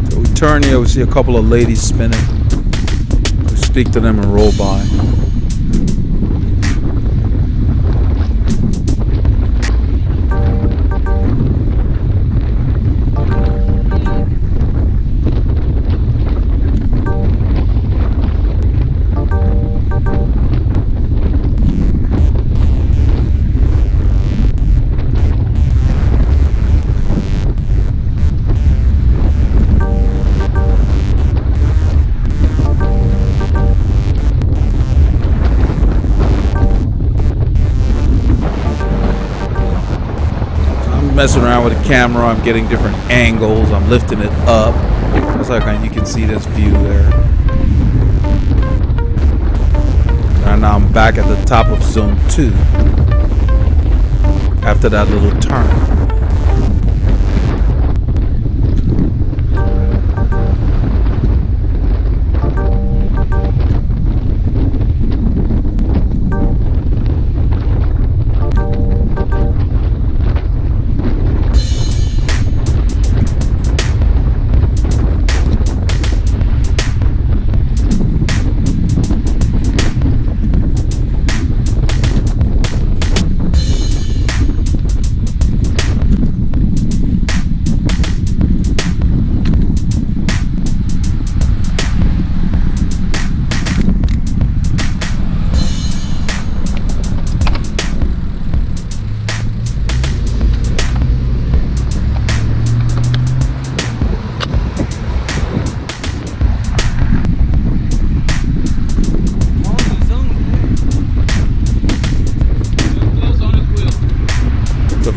So we turn here, we see a couple of ladies spinning. We speak to them and roll by. Messing around with the camera, I'm getting different angles, I'm lifting it up. That's how you can see this view there. And now I'm back at the top of zone 2 after that little turn.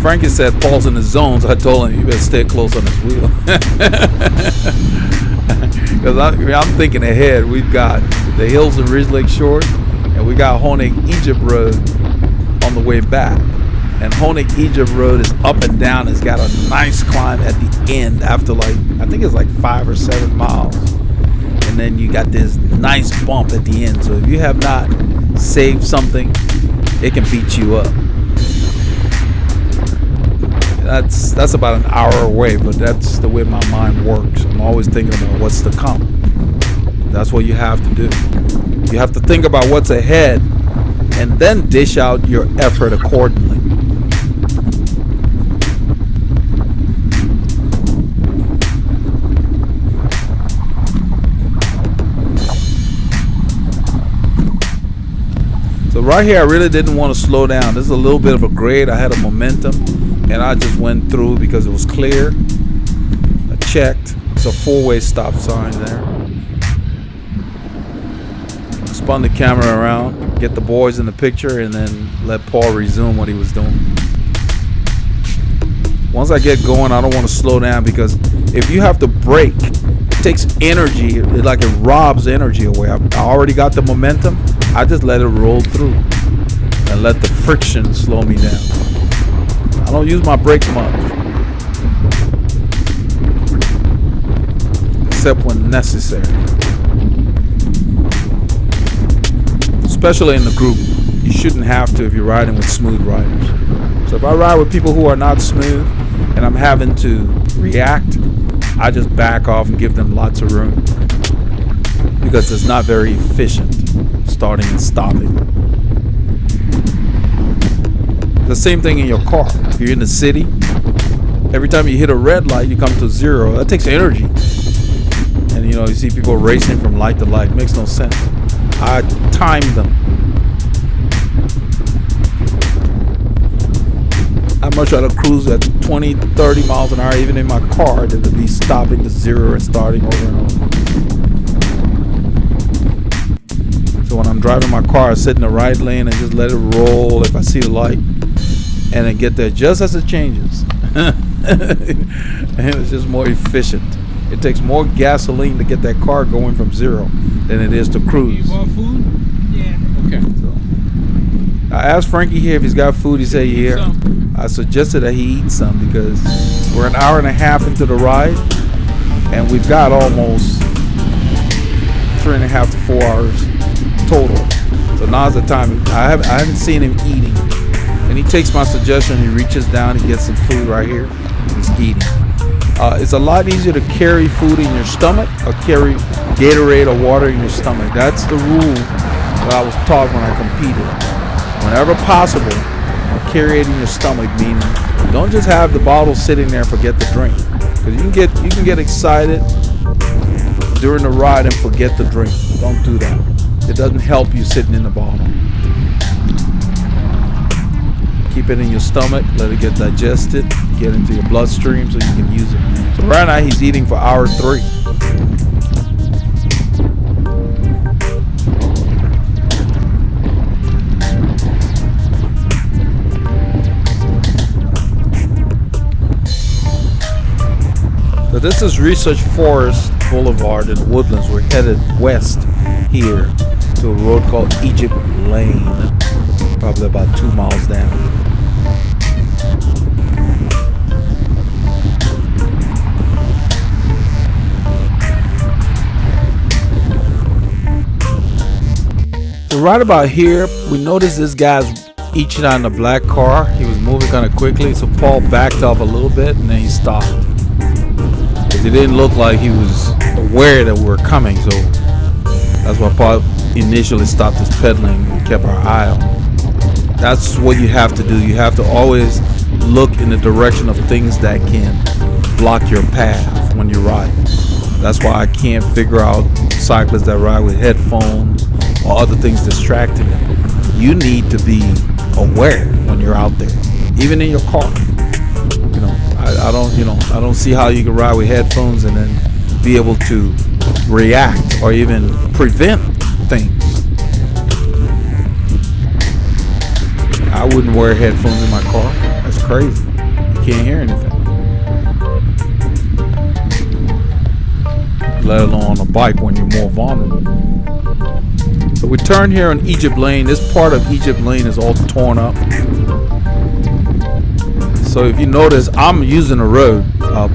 Frankie said Paul's in the zones. I told him you better stay close on his wheel. Because I'm thinking ahead. We've got the hills of Ridge Lake Shore, and we got Honig Egypt Road on the way back. And Honig Egypt Road is up and down. It's got a nice climb at the end after I think it's like 5 or 7 miles. And then you got this nice bump at the end. So if you have not saved something, it can beat you up. That's about an hour away, but that's the way my mind works. I'm always thinking about what's to come. That's what you have to do. You have to think about what's ahead and then dish out your effort accordingly. So right here, I really didn't want to slow down. This is a little bit of a grade. I had a momentum, and I just went through because it was clear. I checked. It's a 4-way stop sign there. Spun the camera around, get the boys in the picture, and then let Paul resume what he was doing. Once I get going, I don't want to slow down, because if you have to brake, it takes energy. It robs energy away. I already got the momentum. I just let it roll through and let the friction slow me down. I don't use my brakes much, except when necessary. Especially in the group. You shouldn't have to if you're riding with smooth riders. So if I ride with people who are not smooth and I'm having to react, I just back off and give them lots of room, because it's not very efficient starting and stopping. The same thing in your car. If you're in the city, every time you hit a red light, you come to zero. That takes energy. And you see people racing from light to light. It makes no sense. I time them. I'd much rather cruise at 20 to 30 miles an hour, even in my car, than to be stopping to zero and starting over and over. So when I'm driving my car, I sit in the right lane and just let it roll if I see the light, and then get there just as it changes. And it's just more efficient. It takes more gasoline to get that car going from zero than it is to cruise.
You bought food? Yeah. Okay.
So, I asked Frankie here if he's got food. He said yeah. I suggested that he eat some, because we're an hour and a half into the ride, and we've got almost 3.5 to 4 hours total. So now's the time. I haven't seen him eating, and he takes my suggestion. He reaches down, he gets some food right here, he's eating. It's a lot easier to carry food in your stomach or carry Gatorade or water in your stomach. That's the rule that I was taught when I competed. Whenever possible, carry it in your stomach, meaning don't just have the bottle sitting there and forget to drink, because you can get excited during the ride and forget to drink. Don't do that. It doesn't help you sitting in the bottle. Keep it in your stomach, let it get digested, get into your bloodstream so you can use it. So right now he's eating for hour 3. So this is Research Forest Boulevard in Woodlands. We're headed west here to a road called Egypt Lane, probably about 2 miles down. So right about here, we noticed this guy's eaching on the black car. He was moving kind of quickly, so Paul backed off a little bit and then he stopped. It didn't look like he was aware that we were coming, so that's why Paul initially stopped his pedaling and kept our eye on him. That's what you have to do. You have to always look in the direction of things that can block your path when you ride. That's why I can't figure out cyclists that ride with headphones or other things distracting them. You need to be aware when you're out there, even in your car. I don't see how you can ride with headphones and then be able to react or even prevent things. I wouldn't wear headphones in my car. That's crazy. You can't hear anything. Let alone on a bike when you're more vulnerable. So we turn here on Egypt Lane. This part of Egypt Lane is all torn up. So if you notice, I'm using the road.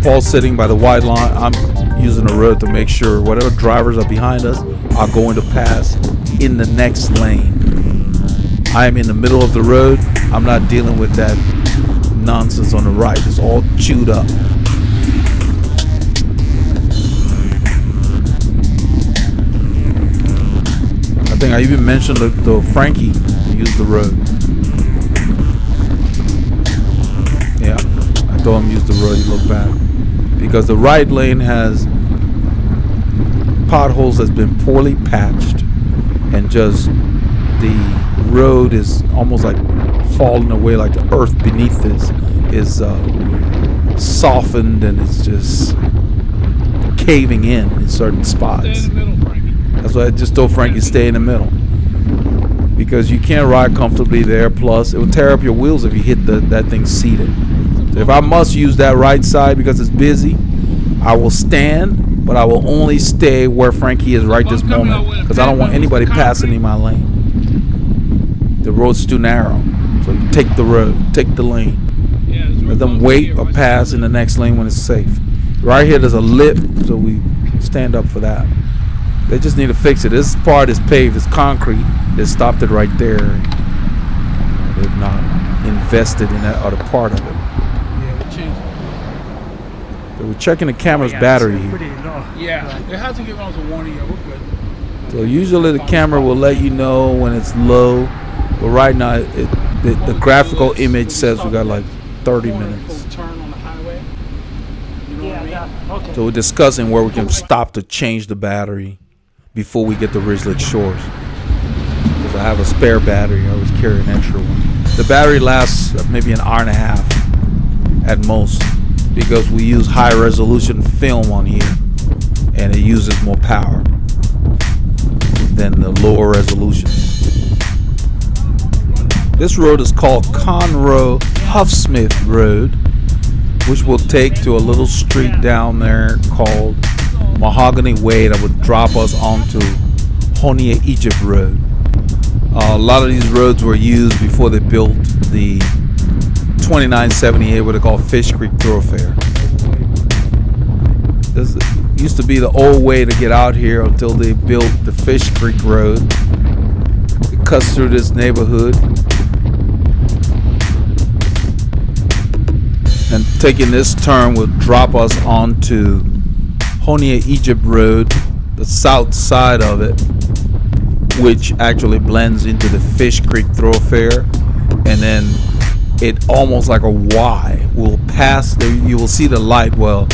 Paul's sitting by the white line. I'm using the road to make sure whatever drivers are behind us are going to pass in the next lane. I am in the middle of the road. I'm not dealing with that nonsense on the right. It's all chewed up. I think I even mentioned the Frankie. use the road. Yeah, I told him use the road. He looked back because the right lane has potholes that's been poorly patched, and just the road is almost like falling away, like the earth beneath this is softened and it's just caving in certain spots.
Stay in the middle, Frankie.
That's why I just told Frankie stay in the middle, because you can't ride comfortably there. Plus, it will tear up your wheels if you hit that thing seated. So if I must use that right side because it's busy, I will stand, but I will only stay where Frankie is right this moment, because I don't want anybody passing in my lane. The road's too narrow, so you take the road, take the lane. Let them wait or pass in the next lane when it's safe. Right here there's a lip, so we stand up for that. They just need to fix it. This part is paved, it's concrete. They stopped it right there. They've not invested in that other part of it.
Yeah, we changed it.
So we're checking the camera's battery here.
Yeah, it hasn't given us a warning yet. We're good.
So usually the camera will let you know when it's low, but right now the graphical image says we got like 30 minutes.
Turn on the highway. You know what I mean?
Okay.
So we're discussing where we can stop to change the battery before we get to Ridgelet Shores. Because I have a spare battery, I always carry an extra one. The battery lasts maybe an hour and a half at most, because we use high resolution film on here and it uses more power than the lower resolution. This road is called Conroe Huffsmith Road, which will take to a little street down there called Mahogany Way that would drop us onto Honia Egypt Road. A lot of these roads were used before they built the 2978, what they call Fish Creek Thoroughfare. This used to be the old way to get out here until they built the Fish Creek Road. It cuts through this neighborhood. And taking this turn will drop us onto Honia Egypt Road, the south side of it, which actually blends into the Fish Creek Thoroughfare, and then it almost like a Y will pass there. You will see the light. Well,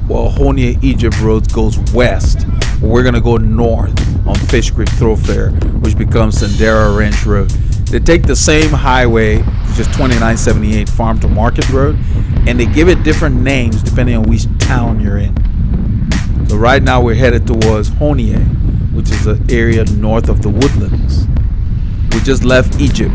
Honia Egypt Road goes west. We're gonna go north on Fish Creek Thoroughfare, which becomes Sendera Ranch Road. They take the same highway, which is 2978 Farm to Market Road, and they give it different names depending on which town you're in. So right now we're headed towards Honia, which is an area north of the Woodlands. We just left Egypt,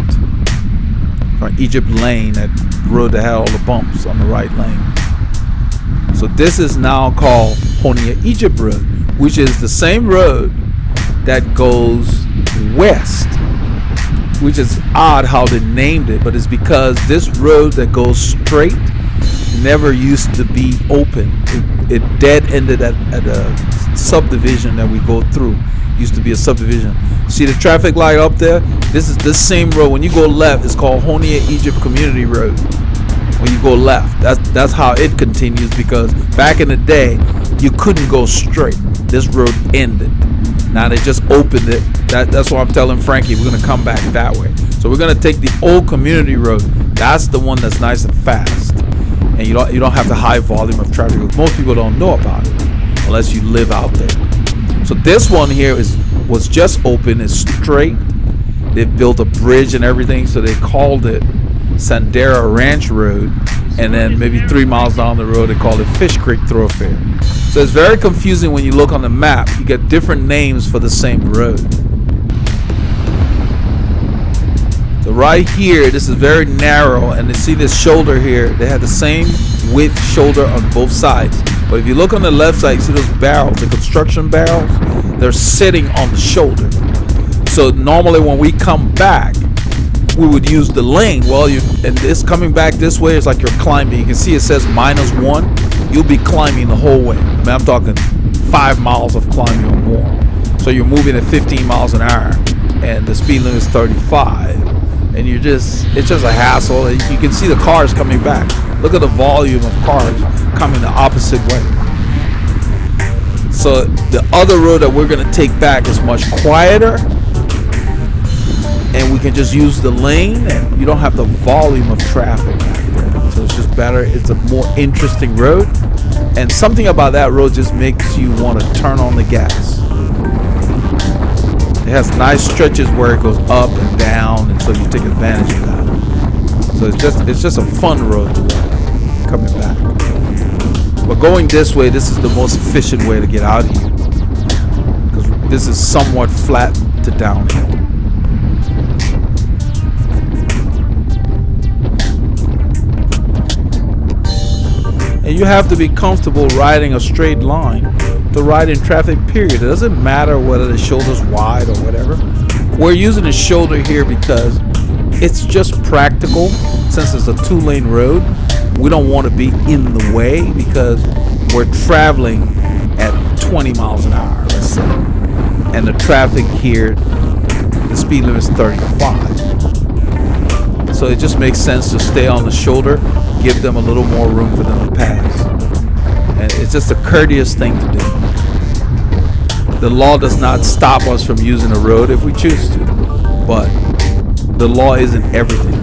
or Egypt Lane, that road that had all the bumps on the right lane. So this is now called Honia Egypt Road, which is the same road that goes west, which is odd how they named it, but it's because this road that goes straight never used to be open. It dead ended at a subdivision that we go through. Used to be a subdivision. See the traffic light up there? This is the same road. When you go left, it's called Honia Egypt Community Road. When you go left, that's how it continues, because back in the day you couldn't go straight. This road ended. Now they just opened it. That's why I'm telling Frankie we're gonna come back that way. So we're gonna take the old community road. That's the one that's nice and fast, and you don't have the high volume of traffic. Most people don't know about it unless you live out there. So this one here was just open. It's straight. They built a bridge and everything, so they called it Sendera Ranch Road, and then maybe 3 miles down the road they called it Fish Creek Thoroughfare. So it's very confusing when you look on the map. You get different names for the same road. So right here, this is very narrow, and you see this shoulder here. They have the same width shoulder on both sides. But if you look on the left side, you see those barrels, the construction barrels, they're sitting on the shoulder. So normally when we come back, we would use the lane. Well, and this coming back this way is like you're climbing. You can see it says -1. You'll be climbing the whole way. I mean, I'm talking 5 miles of climbing or more. So you're moving at 15 miles an hour, and the speed limit is 35. And it's just a hassle. You can see the cars coming back. Look at the volume of cars coming the opposite way. So the other road that we're gonna take back is much quieter. and we can just use the lane, and you don't have the volume of traffic back there. So it's just better. It's a more interesting road, and something about that road just makes you want to turn on the gas. It has nice stretches where it goes up and down, and so you take advantage of that. So it's just a fun road to ride coming back. But going this way, this is the most efficient way to get out of here, because this is somewhat flat to downhill. And you have to be comfortable riding a straight line to ride in traffic, period. It doesn't matter whether the shoulder's wide or whatever. We're using the shoulder here because it's just practical. Since it's a 2-lane road, we don't want to be in the way because we're traveling at 20 miles an hour, let's say. And the traffic here, the speed limit is 35. So it just makes sense to stay on the shoulder, give them a little more room for them to pass. And it's just a courteous thing to do. The law does not stop us from using the road if we choose to, but the law isn't everything.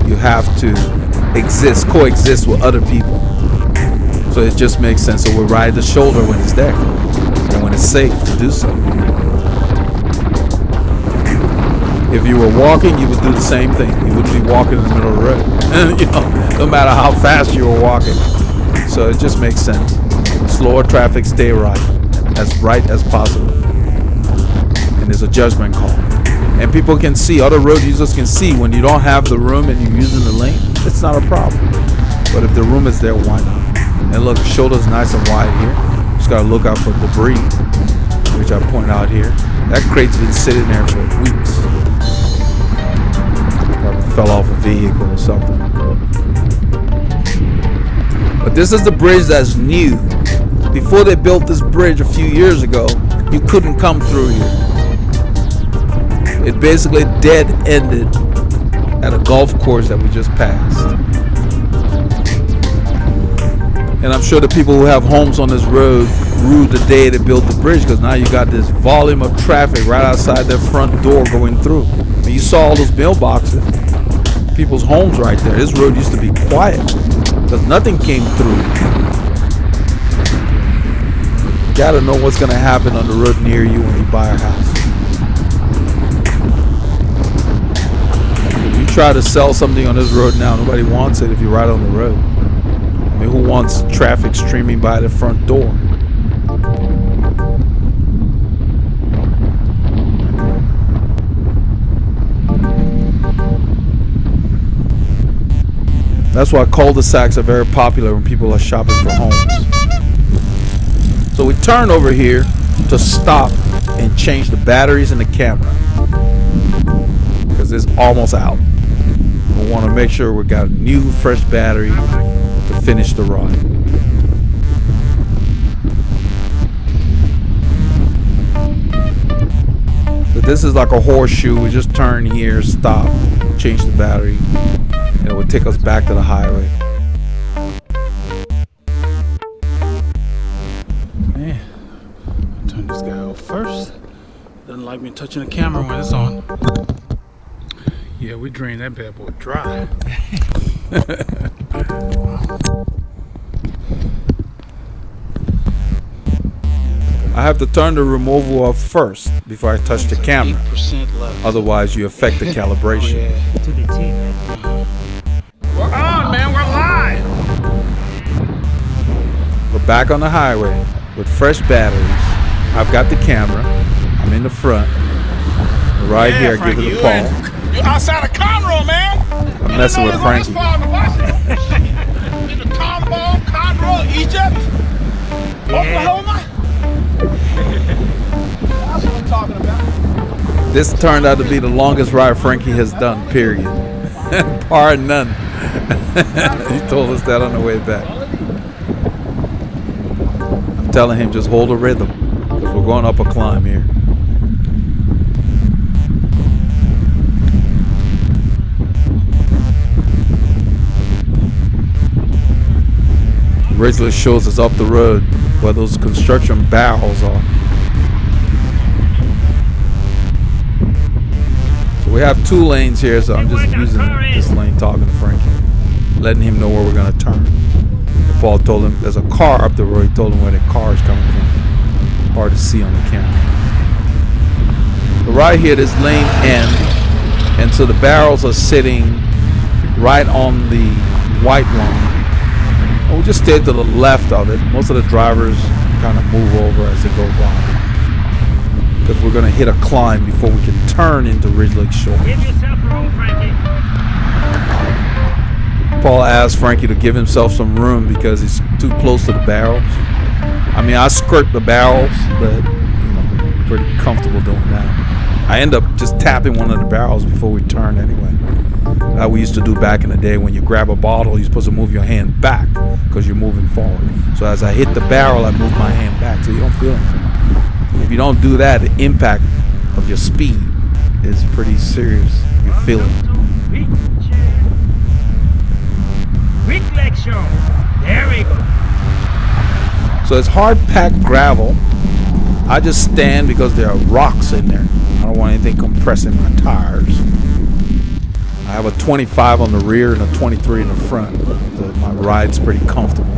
You have to coexist with other people. So it just makes sense. So we'll ride the shoulder when it's there and when it's safe to do so. If you were walking, you would do the same thing. You wouldn't be walking in the middle of the road, you know, no matter how fast you were walking. So it just makes sense. Slower traffic, stay right as possible. And it's a judgment call. And people can see, other road users can see when you don't have the room and you're using the lane, it's not a problem. But if the room is there, why not? And look, the shoulder's nice and wide here. Just gotta look out for debris, which I point out here. That crate's been sitting there for weeks. Probably fell off a vehicle or something. But this is the bridge that's new. Before they built this bridge a few years ago, you couldn't come through here. It basically dead-ended at a golf course that we just passed. And I'm sure the people who have homes on this road rue the day they built the bridge, because now you got this volume of traffic right outside their front door going through. And you saw all those mailboxes, people's homes right there. This road used to be quiet because nothing came through. You gotta know what's gonna happen on the road near you when you buy a house. If you try to sell something on this road now, nobody wants it if you ride on the road. I mean, who wants traffic streaming by the front door? That's why cul-de-sacs are very popular when people are shopping for homes. So we turn over here to stop and change the batteries in the camera because it's almost out. We want to make sure we got a new fresh battery to finish the run. But this is like a horseshoe. We just turn here, stop, change the battery, and it will take us back to the highway. Man, I'll turn this guy off first. Doesn't like me touching the camera when it's on. Yeah, we drained that bad boy dry. I have to turn the removal off first before I touch the camera. Otherwise, you affect the calibration.
To the T, man.
We're on, man. We're live.
We're back on the highway with fresh batteries. I've got the camera. I'm in the front. Right here, I give it a Paul.
You outside of Conroe, man.
I'm messing with Frankie.
In the Conroe, Egypt, Oklahoma. That's what I'm talking about.
This turned out to be the longest ride Frankie has done, period. Bar none. He told us that on the way back. I'm telling him just hold a rhythm because we're going up a climb here. Originally shows us up the road where those construction barrels are. So we have 2 lanes here, so I'm just using this lane talking to Frankie, letting him know where we're going to turn. And Paul told him there's a car up the road. He told him where the car is coming from. Hard to see on the camera. But right here, this lane ends, and so the barrels are sitting right on the white line. And we'll just stay to the left of it. Most of the drivers kind of move over as they go by, because we're going to hit a climb before we can turn into Ridge Lake Shore.
Give yourself room, Frankie.
Paul asked Frankie to give himself some room because he's too close to the barrels. I mean, I skirt the barrels, but I'm pretty comfortable doing that. I end up just tapping one of the barrels before we turn anyway. That we used to do back in the day. When you grab a bottle, you're supposed to move your hand back because you're moving forward. So as I hit the barrel, I move my hand back so you don't feel anything. If you don't do that, the impact of your speed is pretty serious. You feel it.
Quick leg show. There we go.
So it's hard packed gravel. I just stand because there are rocks in there. I don't want anything compressing my tires. I have a 25 on the rear and a 23 in the front. So my ride's pretty comfortable.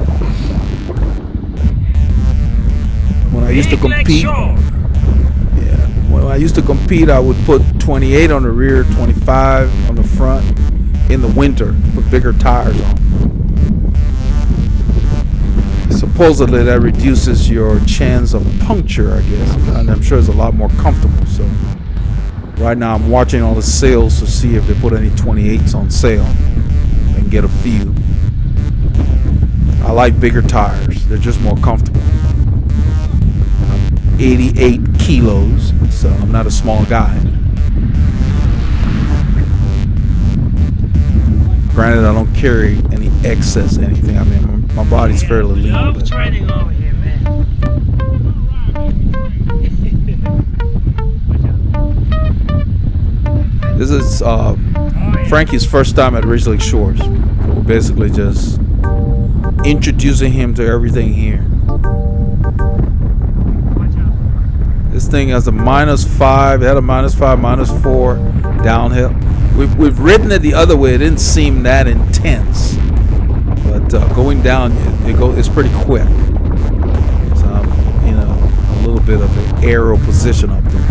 When I used to compete, when I used to compete, I would put 28 on the rear, 25 on the front. In the winter, put bigger tires on. Supposedly that reduces your chance of puncture, I guess, and I'm sure it's a lot more comfortable. So right now I'm watching all the sales to see if they put any 28s on sale and get a few. I like bigger tires. They're just more comfortable. I'm 88 kilos, so I'm not a small guy. Granted, I don't carry any excess anything. I mean, my body's fairly lean.
Love training over here, man.
This is Frankie's first time at Ridge Lake Shores. So we're basically just introducing him to everything here. This thing has a -5. It had a -5, -4 downhill. We've ridden it the other way. It didn't seem that intense, but going down, it's pretty quick. So a little bit of an aero position up there.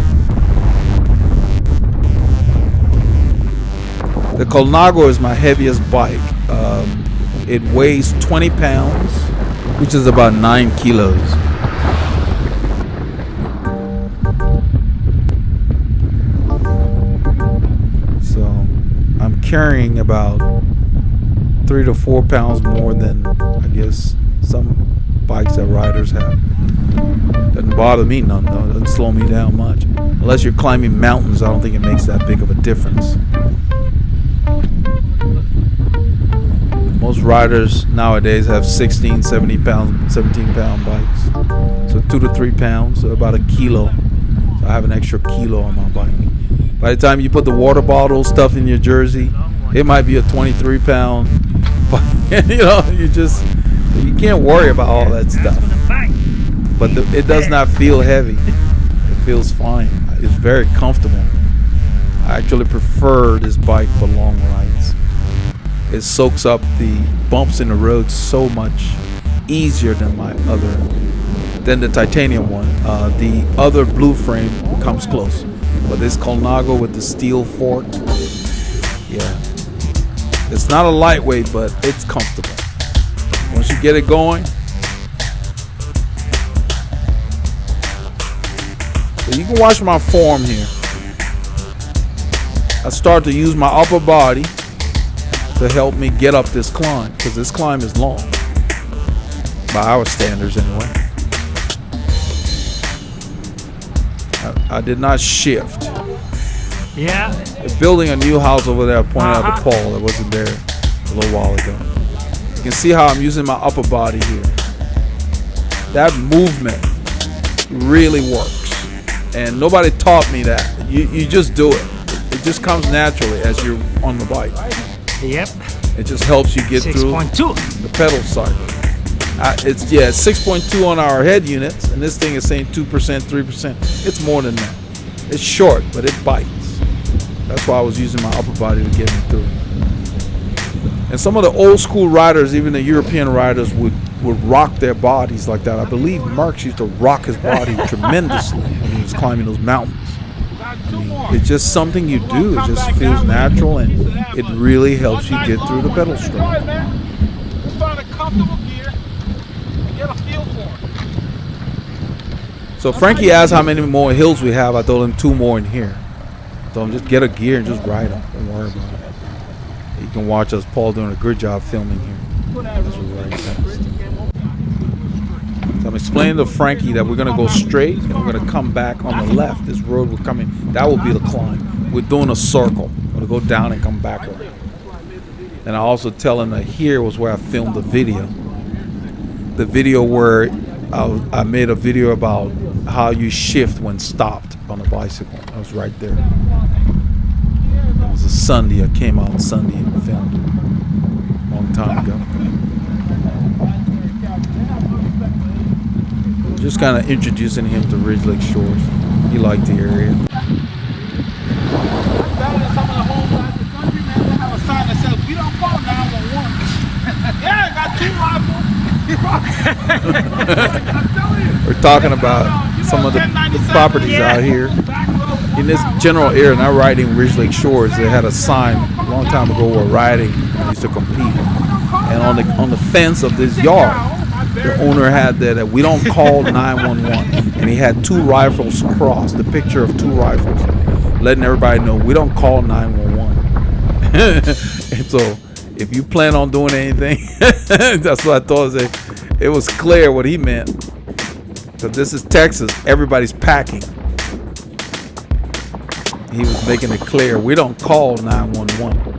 The Colnago is my heaviest bike. It weighs 20 pounds, which is about 9 kilos. Carrying about 3 to 4 pounds more than I guess some bikes that riders have. Doesn't bother me none though. Doesn't slow me down much. Unless you're climbing mountains, I don't think it makes that big of a difference. Most riders nowadays have 16, 17 pound bikes. So 2 to 3 pounds, so about a kilo. So I have an extra kilo on my bike. By the time you put the water bottle stuff in your jersey, it might be a 23 pound. But you can't worry about all that stuff. But it does not feel heavy. It feels fine. It's very comfortable. I actually prefer this bike for long rides. It soaks up the bumps in the road so much easier than than the titanium one. The other blue frame comes close. But this Colnago with the steel fork, yeah, it's not a lightweight, but it's comfortable. Once you get it going, so you can watch my form here. I start to use my upper body to help me get up this climb, because this climb is long, by our standards anyway. I did not shift.
Yeah.
They're building a new house over there. I pointed out to Paul that wasn't there a little while ago. You can see how I'm using my upper body here. That movement really works. And nobody taught me that. You just do it. It just comes naturally as you're on the bike.
Yep.
It just helps you get through
6.2.
the pedal cycle. It's 6.2 on our head units, and this thing is saying 2%, 3%. It's more than that. It's short, but it bites. That's why I was using my upper body to get me through. And some of the old school riders, even the European riders, would rock their bodies like that. I believe Marx used to rock his body tremendously when he was climbing those mountains. It's just something you do. It just feels natural, and it really helps you get through the pedal stroke.
Just find a comfortable gear and get a feel for it.
So Frankie asked how many more hills we have. I told him 2 more in here. I told him just get a gear and just ride them. Don't worry about it. You can watch us, Paul, doing a good job filming here. As we ride past. So I'm explaining to Frankie that we're going to go straight and we're going to come back on the left. This road we're coming, that will be the climb. We're doing a circle. We're going to go down and come back around. And I also tell him that here was where I filmed the video. The video where I made a video about how you shift when stopped on a bicycle. I was right there. It was a Sunday. I came out on Sunday and filmed it a long time ago. Just kind of introducing him to Ridge Lake Shores. He liked the area.
Better than some of the homes out the country, man. They have a sign that says, "We don't call 911." Yeah, I got 2 rifles.
We're talking about some of the properties out here in this general area. Not riding Ridge Lake Shores. They had a sign a long time ago where riding used to compete, and on the fence of this yard, the owner had that we don't call 911, and he had 2 rifles crossed, the picture of 2 rifles, letting everybody know we don't call 911. And so, if you plan on doing anything, that's what I thought. It was clear what he meant. Because this is Texas, everybody's packing. He was making it clear we don't call 911.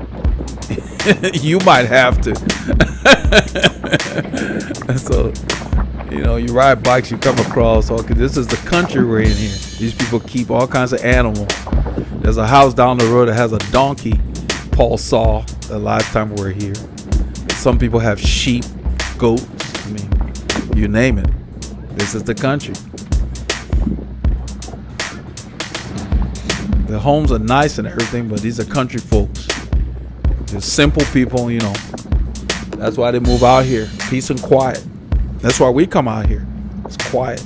You might have to. So, you ride bikes, you come across. Okay, this is the country we're in here. These people keep all kinds of animals. There's a house down the road that has a donkey. Paul saw the last time we were here. Some people have sheep, goats. I mean, you name it. This is the country. The homes are nice and everything, but these are country folks. They're simple people, That's why they move out here. Peace and quiet. That's why we come out here. It's quiet.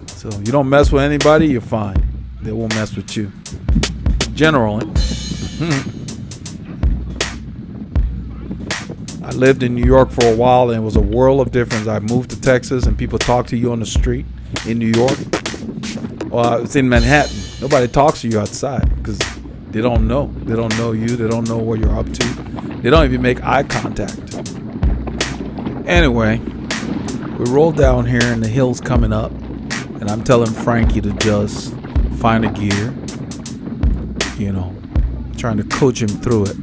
So you don't mess with anybody, you're fine. They won't mess with you. Generally. I lived in New York for a while, and it was a world of difference. I moved to Texas, and people talk to you on the street in New York. Well, it's in Manhattan. Nobody talks to you outside because they don't know. They don't know you. They don't know what you're up to. They don't even make eye contact. Anyway, we roll down here, and the hill's coming up, and I'm telling Frankie to just find a gear, trying to coach him through it.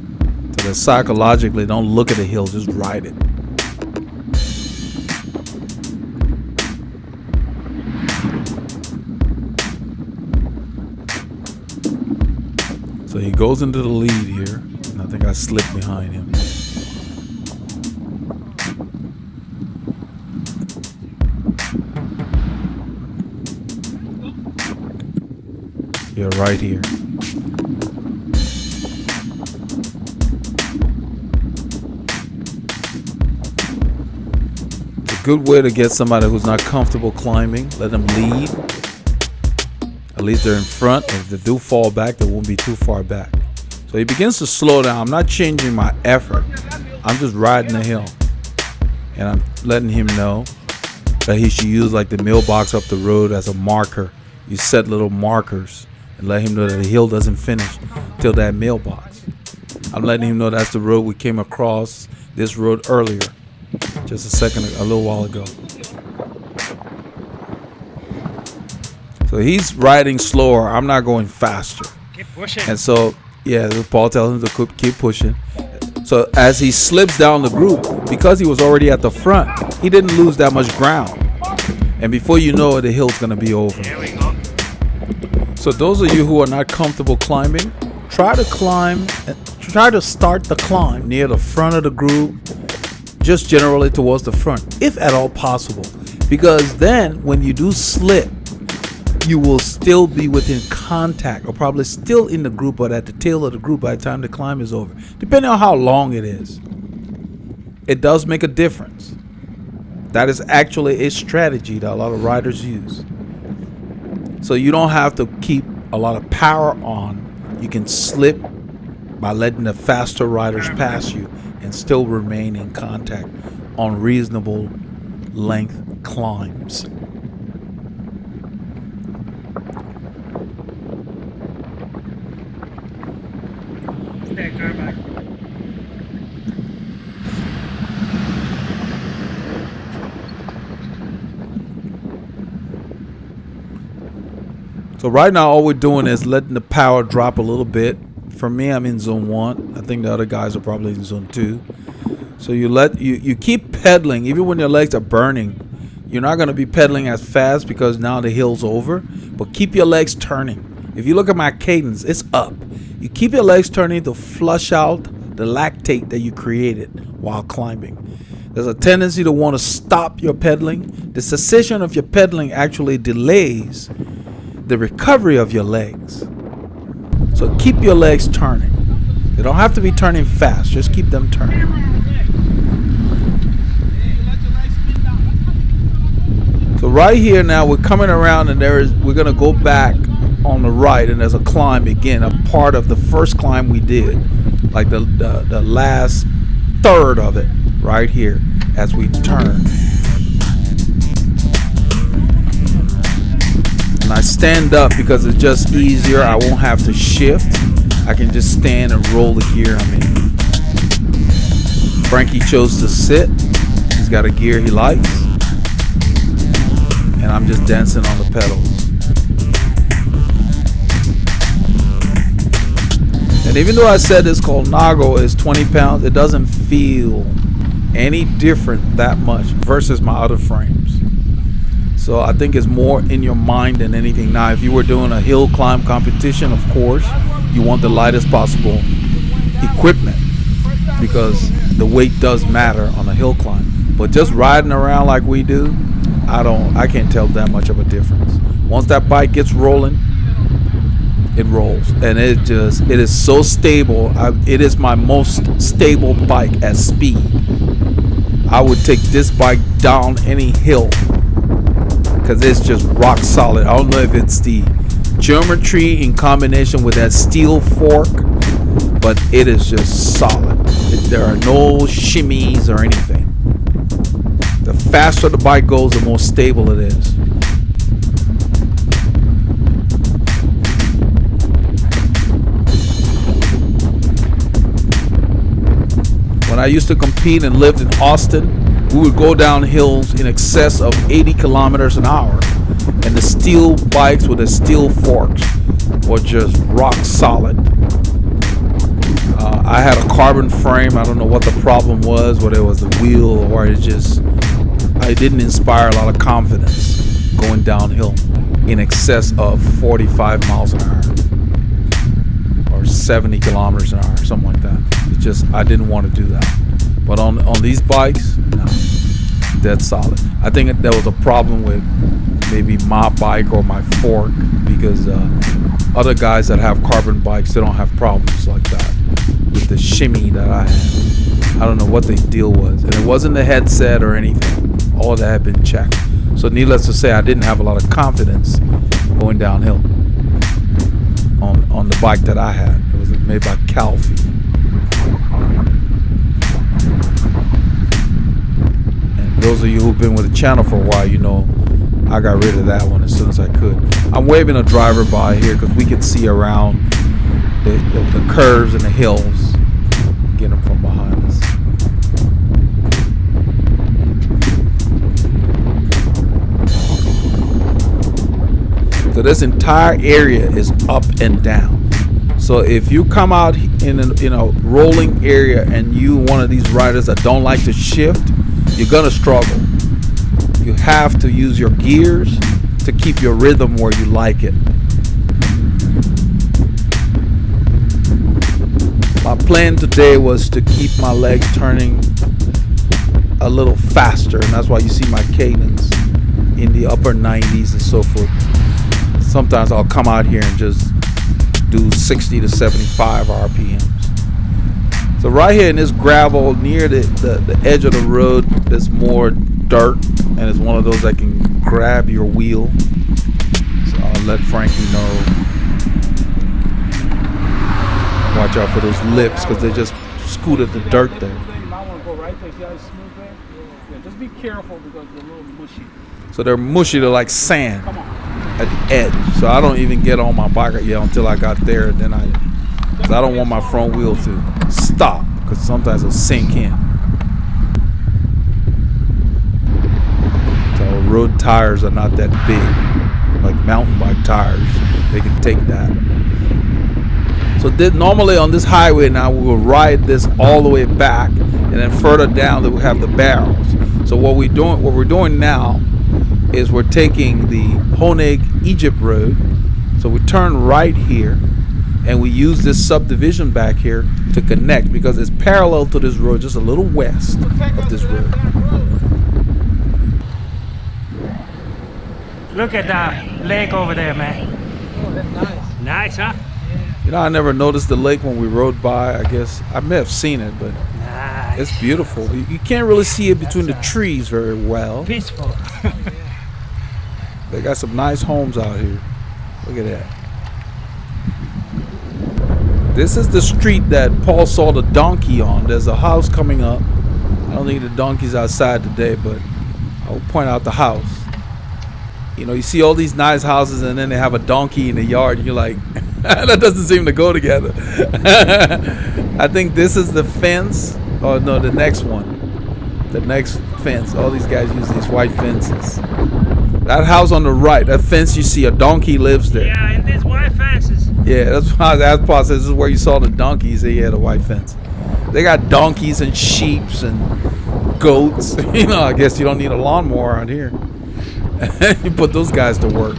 So that psychologically, don't look at the hill, just ride it. So he goes into the lead here, and I think I slipped behind him. You're right here. Good way to get somebody who's not comfortable climbing. Let them lead. At least they're in front. If they do fall back, they won't be too far back. So he begins to slow down. I'm not changing my effort. I'm just riding the hill. And I'm letting him know that he should use like the mailbox up the road as a marker. You set little markers and let him know that the hill doesn't finish till that mailbox. I'm letting him know that's the road we came across, this road earlier. Just a little while ago. So he's riding slower. I'm not going faster.
Keep pushing.
And so, Paul tells him to keep pushing. So as he slips down the group, because he was already at the front, he didn't lose that much ground. And before you know it, the hill's going to be over.
There we go.
So those of you who are not comfortable climbing, try to start the climb near the front of the group. Just generally towards the front, if at all possible. Because then when you do slip, you will still be within contact, or probably still in the group, but at the tail of the group by the time the climb is over, depending on how long it is. It does make a difference. That is actually a strategy that a lot of riders use. So you don't have to keep a lot of power on. You can slip by letting the faster riders pass you and still remain in contact on reasonable length climbs. So right now all we're doing is letting the power drop a little bit. For me, I'm in zone 1. I think the other guys are probably in zone 2. So you keep pedaling even when your legs are burning. You're not going to be pedaling as fast because now the hill's over, but keep your legs turning. If you look at my cadence, it's up. You keep your legs turning to flush out the lactate that you created while climbing. There's a tendency to want to stop your pedaling. The cessation of your pedaling actually delays the recovery of your legs. So keep your legs turning. They don't have to be turning fast, just keep them turning. So right here now we're coming around, and we're gonna go back on the right, and there's a climb again, a part of the first climb we did, like the last third of it right here as we turn. And I stand up because it's just easier. I won't have to shift. I can just stand and roll the gear I'm in. Frankie chose to sit. He's got a gear he likes. And I'm just dancing on the pedals. And even though I said this Colnago is 20 pounds, it doesn't feel any different that much versus my other frames. So I think it's more in your mind than anything. Now, if you were doing a hill climb competition, of course, you want the lightest possible equipment because the weight does matter on a hill climb. But just riding around like we do, I can't tell that much of a difference. Once that bike gets rolling, it rolls, and it is so stable. It is my most stable bike at speed. I would take this bike down any hill because it's just rock solid. I don't know if it's the geometry in combination with that steel fork, but it is just solid. There are no shimmies or anything. The faster the bike goes, the more stable it is. When I used to compete and lived in Austin, we would go down hills in excess of 80 kilometers an hour, and the steel bikes with the steel forks were just rock solid. I had a carbon frame. I don't know what the problem was, whether it was the wheel or it didn't inspire a lot of confidence going downhill in excess of 45 miles an hour or 70 kilometers an hour, something like that. It's just, I didn't want to do that. But on these bikes, no, dead solid. I think there was a problem with maybe my bike or my fork, because other guys that have carbon bikes, they don't have problems like that with the shimmy that I had. I don't know what the deal was, and it wasn't the headset or anything. All that had been checked. So needless to say, I didn't have a lot of confidence going downhill on the bike that I had. It was made by Calfee. And those of you who've been with the channel for a while, you know I got rid of that one as soon as I could. I'm waving a driver by here because we can see around the curves and the hills. Get them from behind us. So this entire area is up and down. So if you come out in a rolling area and you one of these riders that don't like to shift, you're gonna struggle. You have to use your gears to keep your rhythm where you like it. My plan today was to keep my legs turning a little faster, and that's why you see my cadence in the upper 90s and so forth. Sometimes I'll come out here and just do 60 to 75 RPMs. So right here in this gravel near the edge of the road, there's more dirt, and it's one of those that can grab your wheel. So I'll let Frankie know. Watch out for those lips because they just scooted the dirt there.
You might want to go right there. See how it's smooth there? Yeah, just be careful because they're a little mushy.
So they're mushy, they're like sand
Come on.
at the edge. So I don't even get on my bike yet until I got there. Then because I don't want my front wheel to stop because sometimes it'll sink in. So road tires are not that big, like mountain bike tires. They can take that. So normally on this highway now we will ride this all the way back, and then further down that we have the barrels. So what we're doing now is we're taking the Honig Egypt Road. So we turn right here, and we use this subdivision back here to connect because it's parallel to this road, just a little west of this road.
Look at that lake over there, man.
Oh, that's nice.
Nice, huh?
You know, I never noticed the lake when we rode by. I guess I may have seen it, but
Nice.
it's beautiful. You can't really see it between the trees very well.
Peaceful.
They got some nice homes out here. Look at that. This is the street that Paul saw the donkey on. There's a house coming up. I don't think the donkey's outside today, but I'll point out the house. You know, you see all these nice houses and then they have a donkey in the yard and you're like, that doesn't seem to go together. I think this is the fence. Oh no, the next one. The next fence. All these guys use these white fences. That house on the right, that fence you see, a donkey lives there.
Yeah, and these white fences.
Yeah, that's why Paul says this is where you saw the donkeys. They had a white fence. They got donkeys and sheeps and goats. You know, I guess you don't need a lawnmower around here. You put those guys to work.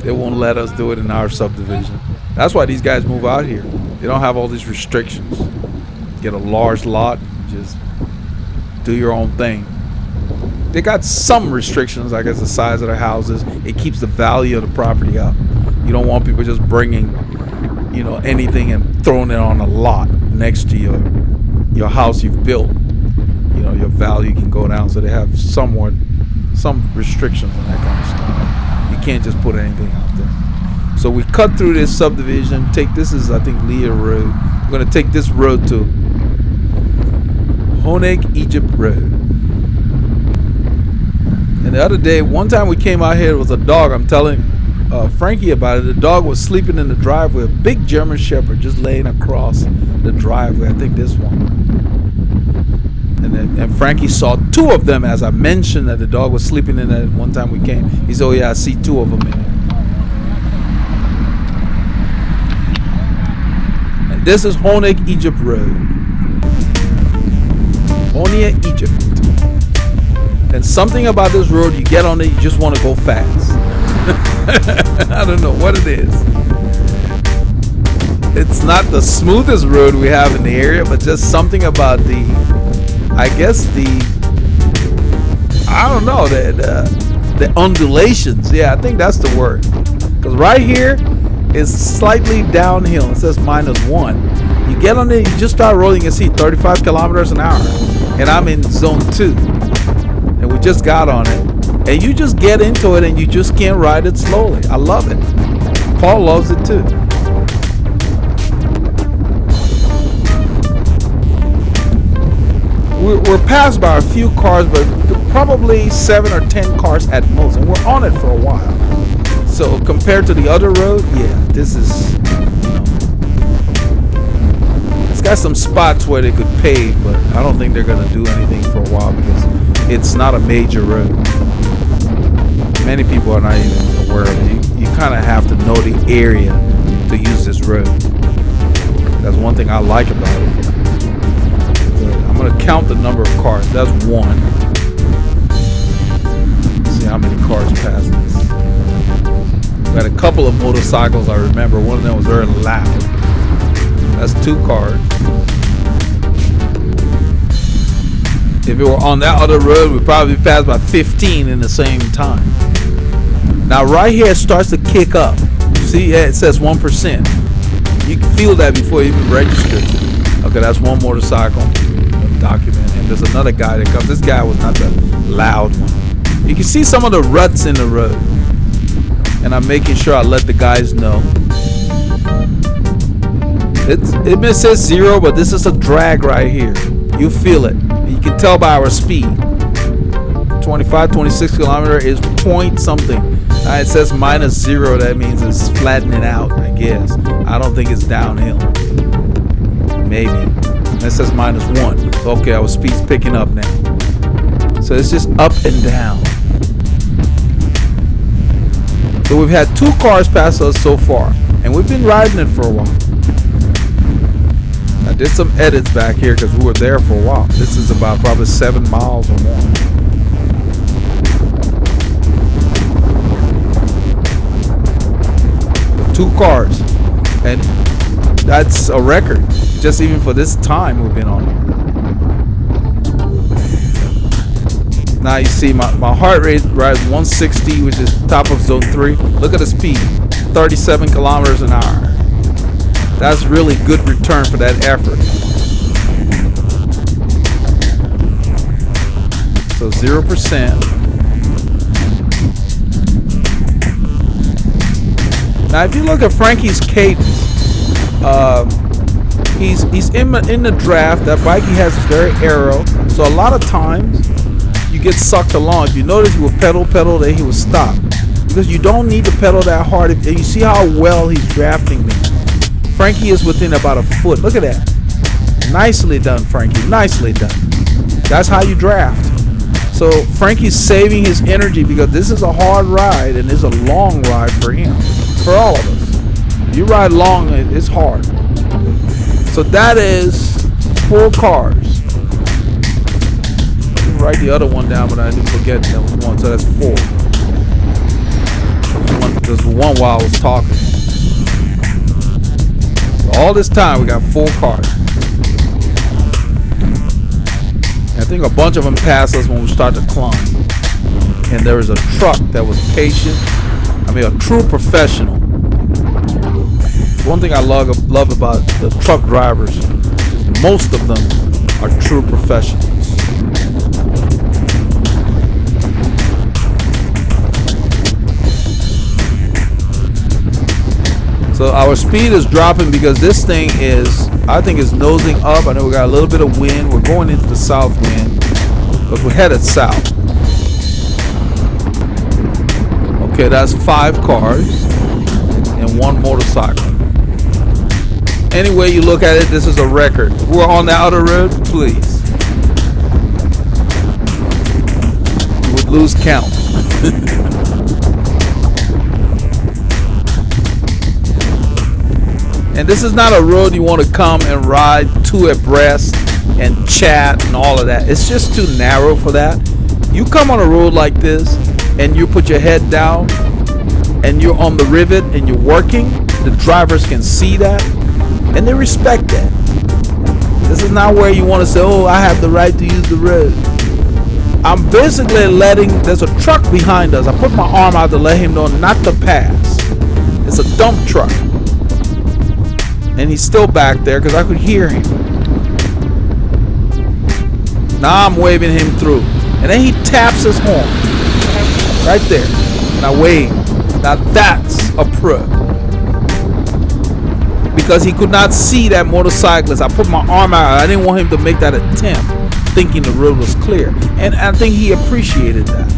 They won't let us do it in our subdivision. That's why these guys move out here. They don't have all these restrictions. Get a large lot, just do your own thing. They got some restrictions, I guess the size of the houses. It keeps the value of the property up. You don't want people just bringing, you know, anything and throwing it on a lot next to your house you've built. You know, your value can go down. So they have some restrictions on that kind of stuff. You can't just put anything out there. So we cut through this subdivision. This is, I think, Leah Road. We're going to take this road to Honig Egypt Road. And the other day, one time we came out here, it was a dog. I'm telling Frankie about it. The dog was sleeping in the driveway. A big German Shepherd just laying across the driveway. I think this one. And Frankie saw two of them as I mentioned that the dog was sleeping in it one time we came. He said, oh yeah, I see two of them in it. And this is Honig Egypt Road. Honig, Egypt. And something about this road, you get on it, you just want to go fast. I don't know what it is. It's not the smoothest road we have in the area, but just something about the undulations. Yeah, I think that's the word. Because right here is slightly downhill. It says -1. You get on it, you just start rolling, you see 35 kilometers an hour. And I'm in zone 2. And we just got on it. And you just get into it and you just can't ride it slowly. I love it. Paul loves it too. We're passed by a few cars, but probably 7 or 10 cars at most, and we're on it for a while. So compared to the other road, yeah, this is, you know, it's got some spots where they could pave, but I don't think they're going to do anything for a while because it's not a major road. Many people are not even aware of it. You kind of have to know the area to use this road. That's one thing I like about it. I'm going to count the number of cars. That's 1. Let's see how many cars pass this. We had a couple of motorcycles, I remember. One of them was very loud. That's 2 cars. If it were on that other road, we'd probably pass by 15 in the same time. Now right here it starts to kick up. See, it says 1%. You can feel that before you even register. Okay, that's one motorcycle document. And there's another guy that comes. This guy was not the loud one. You can see some of the ruts in the road. And I'm making sure I let the guys know. It says 0, but this is a drag right here. You feel it. You can tell by our speed. 25, 26 kilometer is point something. It says -0. That means it's flattening out, I guess. I don't think it's downhill. Maybe. It says -1. Okay, our speed's picking up now. So it's just up and down. So we've had 2 cars pass us so far. And we've been riding it for a while. I did some edits back here because we were there for a while. This is about probably 7 miles or more. 2 cars, and that's a record just even for this time we've been on it. Now you see my heart rate rides 160, which is top of zone 3. Look at the speed, 37 kilometers an hour. That's really good return for that effort. So 0%. Now, if you look at Frankie's cadence, he's in the draft. That bike he has is very aero, so a lot of times you get sucked along. If you notice, he will pedal, then he will stop because you don't need to pedal that hard. And you see how well he's drafting me. Frankie is within about a foot. Look at that. Nicely done, Frankie. Nicely done. That's how you draft. So Frankie's saving his energy because this is a hard ride and it's a long ride for him. For all of us. You ride long, it's hard. So that is 4 cars. I write the other one down, but I didn't forget that was 1, so that's 4. There's one while I was talking. So all this time we got 4 cars. And I think a bunch of them passed us when we started to climb. And there was a truck that was patient. I mean, a true professional. One thing I love about the truck drivers is most of them are true professionals. So our speed is dropping because this thing is, I think, is nosing up. I know we got a little bit of wind. We're going into the south wind, but we're headed south. Okay, that's 5 cars and 1 motorcycle. Any way you look at it, this is a record. We're on the outer road, please. You would lose count. And this is not a road you want to come and ride 2 abreast and chat and all of that. It's just too narrow for that. You come on a road like this and you put your head down and you're on the rivet and you're working, the drivers can see that and they respect that. This is not where you want to say, oh, I have the right to use the road. I'm basically there's a truck behind us. I put my arm out to let him know not to pass. It's a dump truck. And he's still back there because I could hear him. Now I'm waving him through. And then he taps his horn. Right there. And I wave. Now that's a pro. Because he could not see that motorcyclist. I put my arm out. I didn't want him to make that attempt thinking the road was clear. And I think he appreciated that.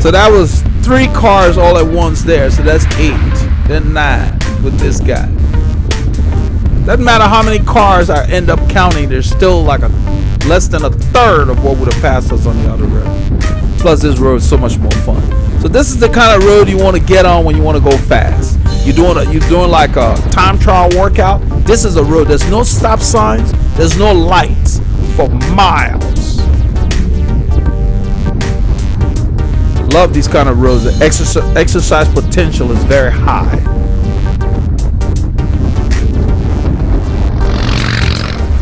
So that was 3 cars all at once there. So that's 8. Then 9 with this guy. Doesn't matter how many cars I end up counting. There's still like less than a third of what would have passed us on the other road. Plus this road is so much more fun. So this is the kind of road you want to get on when you want to go fast. You're doing like a time trial workout. This is a road. There's no stop signs. There's no lights for miles. Love these kind of roads. The exercise potential is very high.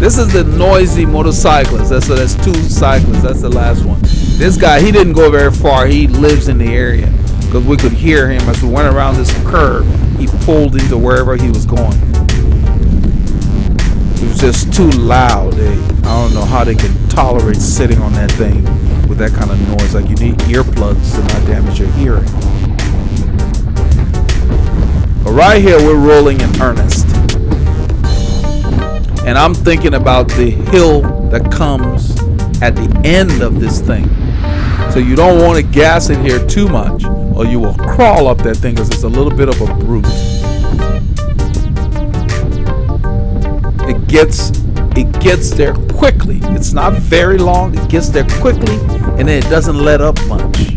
This is the noisy motorcyclist. That's two cyclists. That's the last one. This guy, he didn't go very far. He lives in the area because we could hear him as we went around this curve. He pulled into wherever he was going. It was just too loud. I don't know how they can tolerate sitting on that thing with that kind of noise. Like, you need earplugs to not damage your hearing. But right here, we're rolling in earnest. And I'm thinking about the hill that comes at the end of this thing. So you don't want to gas it here too much, or you will crawl up that thing because it's a little bit of a brute. It gets there quickly. It's not very long. It gets there quickly, and then it doesn't let up much.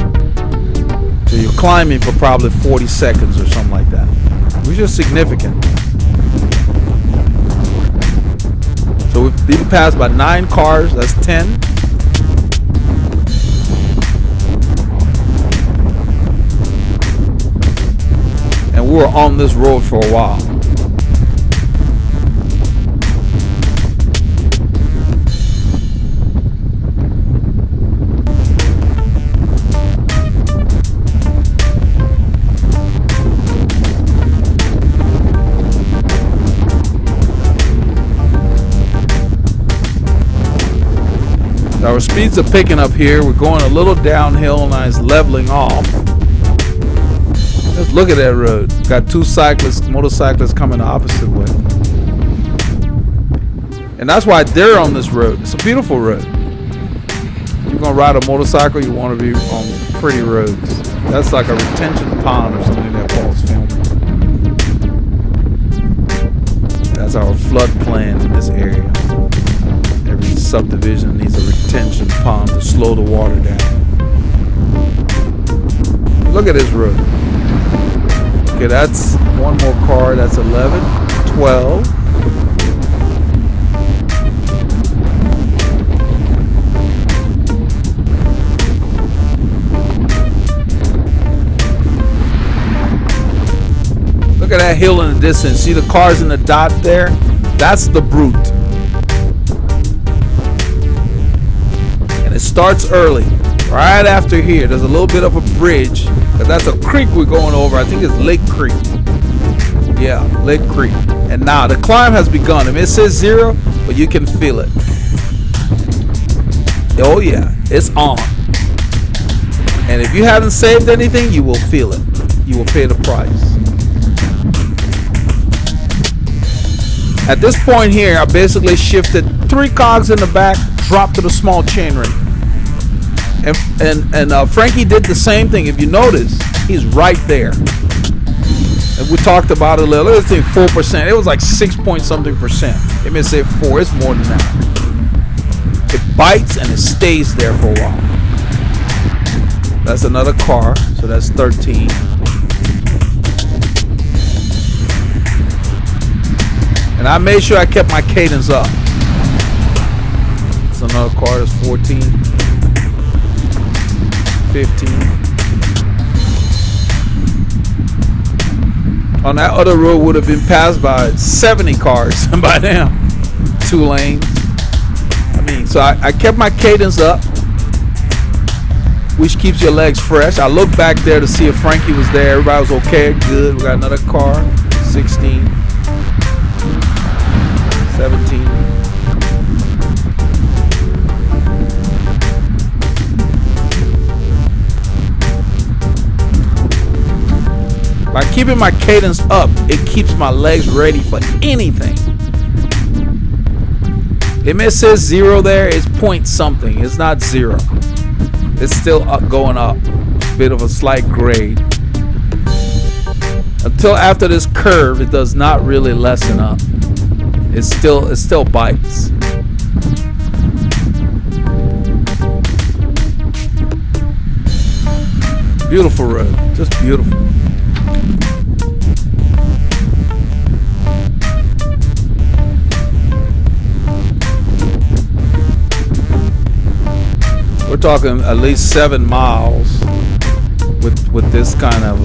So you're climbing for probably 40 seconds or something like that, which is significant. So we've been passed by 9 cars. That's 10. And we were on this road for a while. Our speeds are picking up here. We're going a little downhill and it's leveling off. Let's look at that road. Got 2 motorcyclists coming the opposite way. And that's why they're on this road. It's a beautiful road. If you're gonna ride a motorcycle, you want to be on pretty roads. That's like a retention pond or something that Paul's filming. That's our flood plan in this area. Every subdivision needs a retention pond to slow the water down. Look at this road. Okay, that's one more car. That's 11, 12. Look at that hill in the distance. See the cars in the dot there? That's the brute. And it starts early. Right after here, there's a little bit of a bridge. That's a creek we're going over. I think it's Lake Creek. Yeah, Lake Creek. And now the climb has begun. I mean, it says 0, but you can feel it. Oh yeah, it's on. And if you haven't saved anything, you will feel it. You will pay the price. At this point here, I basically shifted 3 cogs in the back, dropped to the small chainring. And Frankie did the same thing. If you notice, he's right there. And we talked about it a little. Let's say 4%. It was like 6 point something percent. It may say 4. It's more than that. It bites and it stays there for a while. That's another car. So that's 13. And I made sure I kept my cadence up. That's another car. That's 14. 15. On that other road would have been passed by 70 cars by now. 2 lanes. I mean, so I kept my cadence up, which keeps your legs fresh. I looked back there to see if Frankie was there. Everybody was okay, good. We got another car. 16. 17. By keeping my cadence up, it keeps my legs ready for anything. It may say 0 there, it's point something. It's not 0. It's still up, going up. A bit of a slight grade. Until after this curve, it does not really lessen up. It still bites. Beautiful road, just beautiful. We're talking at least 7 miles with this kind of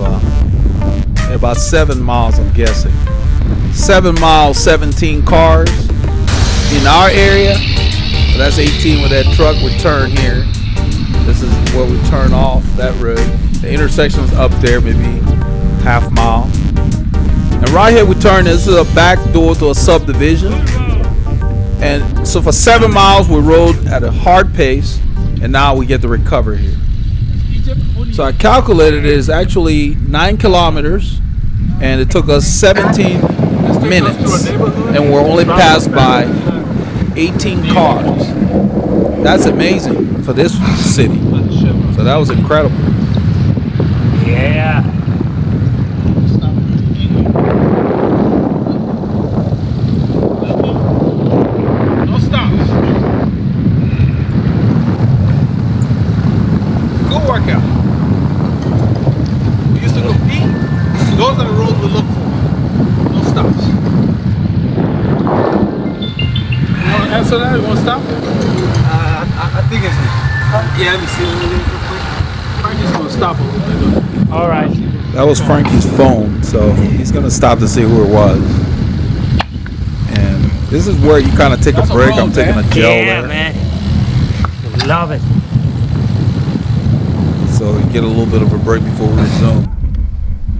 about 7 miles, I'm guessing. 7 miles, 17 cars. in our area. So that's 18 with that truck would turn here. This is where we turn off that road. The intersection's up there, maybe half mile. And right here we turn. This is a back door to a subdivision. And so for 7 miles we rode at a hard pace, and now we get to recover here. So I calculated it is actually 9 kilometers, and it took us 17 minutes, and we're only passed by 18 cars. That's amazing for this city. So that was incredible.
Yeah.
No stops. Good workout. We used to compete. Those are the roads we look for. No stops. You want to answer that? You want to stop?
I think it's.
Yeah, let me see. Frankie's going to stop a little bit.
All right.
That was Frankie's phone, so he's gonna stop to see who it was. And this is where you kind of take a break. I'm taking a gel
Yeah,
there,
man. Love it.
so you get a little bit of a break before we resume.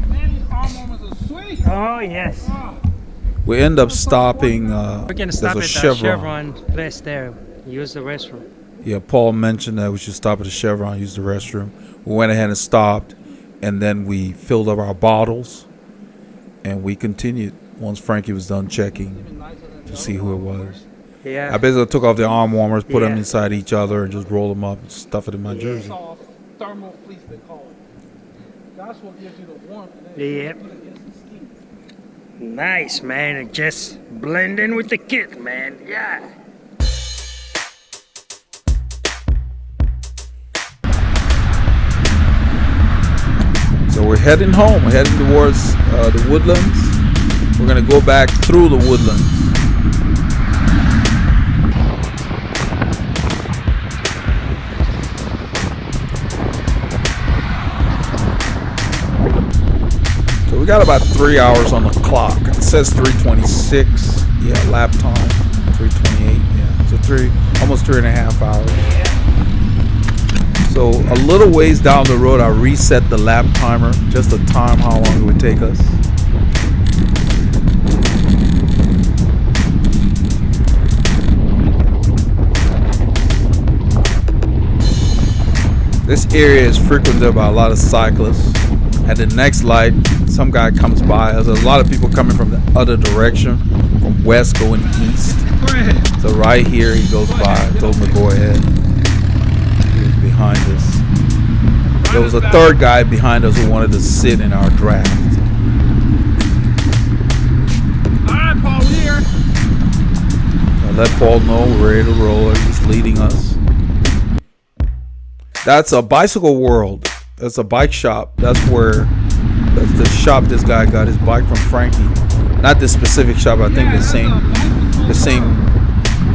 Man, these arm warmers are sweet.
Oh, yes.
We end up stopping.
We're going to
there's
stop
a
at the Chevron place there. Use the restroom.
Yeah, Paul mentioned that we should stop at the Chevron, use the restroom. We went ahead and stopped, and then we filled up our bottles, and we continued once Frankie was done checking to see who it was.
Yeah.
I basically took off the arm warmers, put them
Yeah.
inside each other, and just roll them up and stuff it in my jersey.
Thermal fleece, they call it. That's what gives you the warmth. And then
Yep.
you put it against the skin.
Nice, man. And just blend in with the kit, man. Yeah.
So we're heading home. We're heading towards the woodlands. We're gonna go back through the woodlands. So we got about 3 hours on the clock. It says 3:26. Yeah, lap time. 3:28. Yeah, so almost 3.5 hours. So a little ways down the road, I reset the lap timer just to time how long it would take us. This area is frequented by a lot of cyclists. At the next light, some guy comes by. There's a lot of people coming from the other direction, from west going east.
Go ahead.
So right here, he goes by. I told him to go ahead. He was behind us. There was a third guy behind us who wanted to sit in our draft.
All right, Paul, we're here.
I let Paul know we're ready to roll. He's leading us. That's a Bicycle World. That's a bike shop. That's the shop this guy got his bike from Frankie. Not this specific shop. I think the same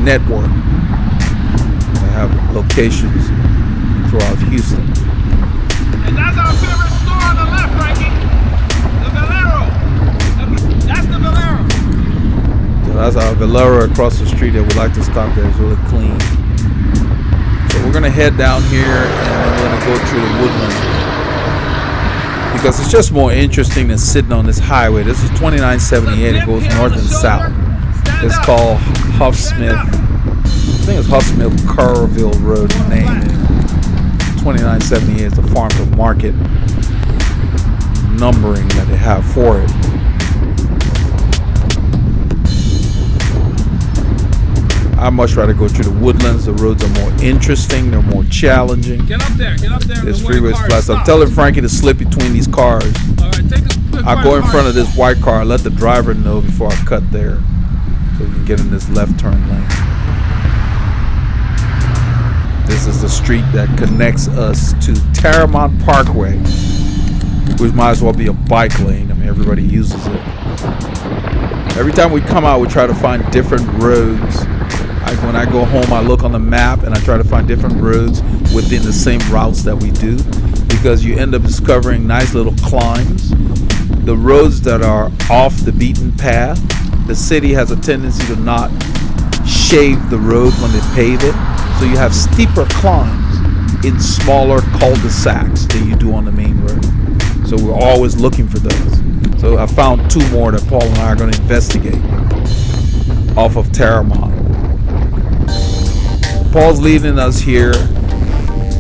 network. They have locations throughout Houston.
And that's our favorite store on the left, Frankie. The Valero. That's the Valero.
So that's our Valero across the street that we like to stop there. It's really clean. So we're gonna head down here and then we're gonna go through the woodland because it's just more interesting than sitting on this highway. This is 2978. It goes north and south. It's called Huffsmith. I think it's Huffsmith Carville Road name. And 2978 is the farm to market numbering that they have for it. I'd much rather go through the woodlands. The roads are more interesting. They're more challenging.
Get up there. Get up there.
This
The white
freeway's
car
flat. So I'm
stops.
telling Frankie to slip between these cars.
All right, take a quick
I'll go in
car.
front of this white car. Let the driver know before I cut there, so we can get in this left turn lane. This is the street that connects us to Terramont Parkway, which might as well be a bike lane. I mean, everybody uses it. Every time we come out, we try to find different roads. When I go home, I look on the map and I try to find different roads within the same routes that we do, because you end up discovering nice little climbs. The roads that are off the beaten path, the city has a tendency to not shave the road when they pave it. So you have steeper climbs in smaller cul-de-sacs than you do on the main road. So we're always looking for those. So I found 2 more that Paul and I are going to investigate off of Terramont. Paul's leading us here.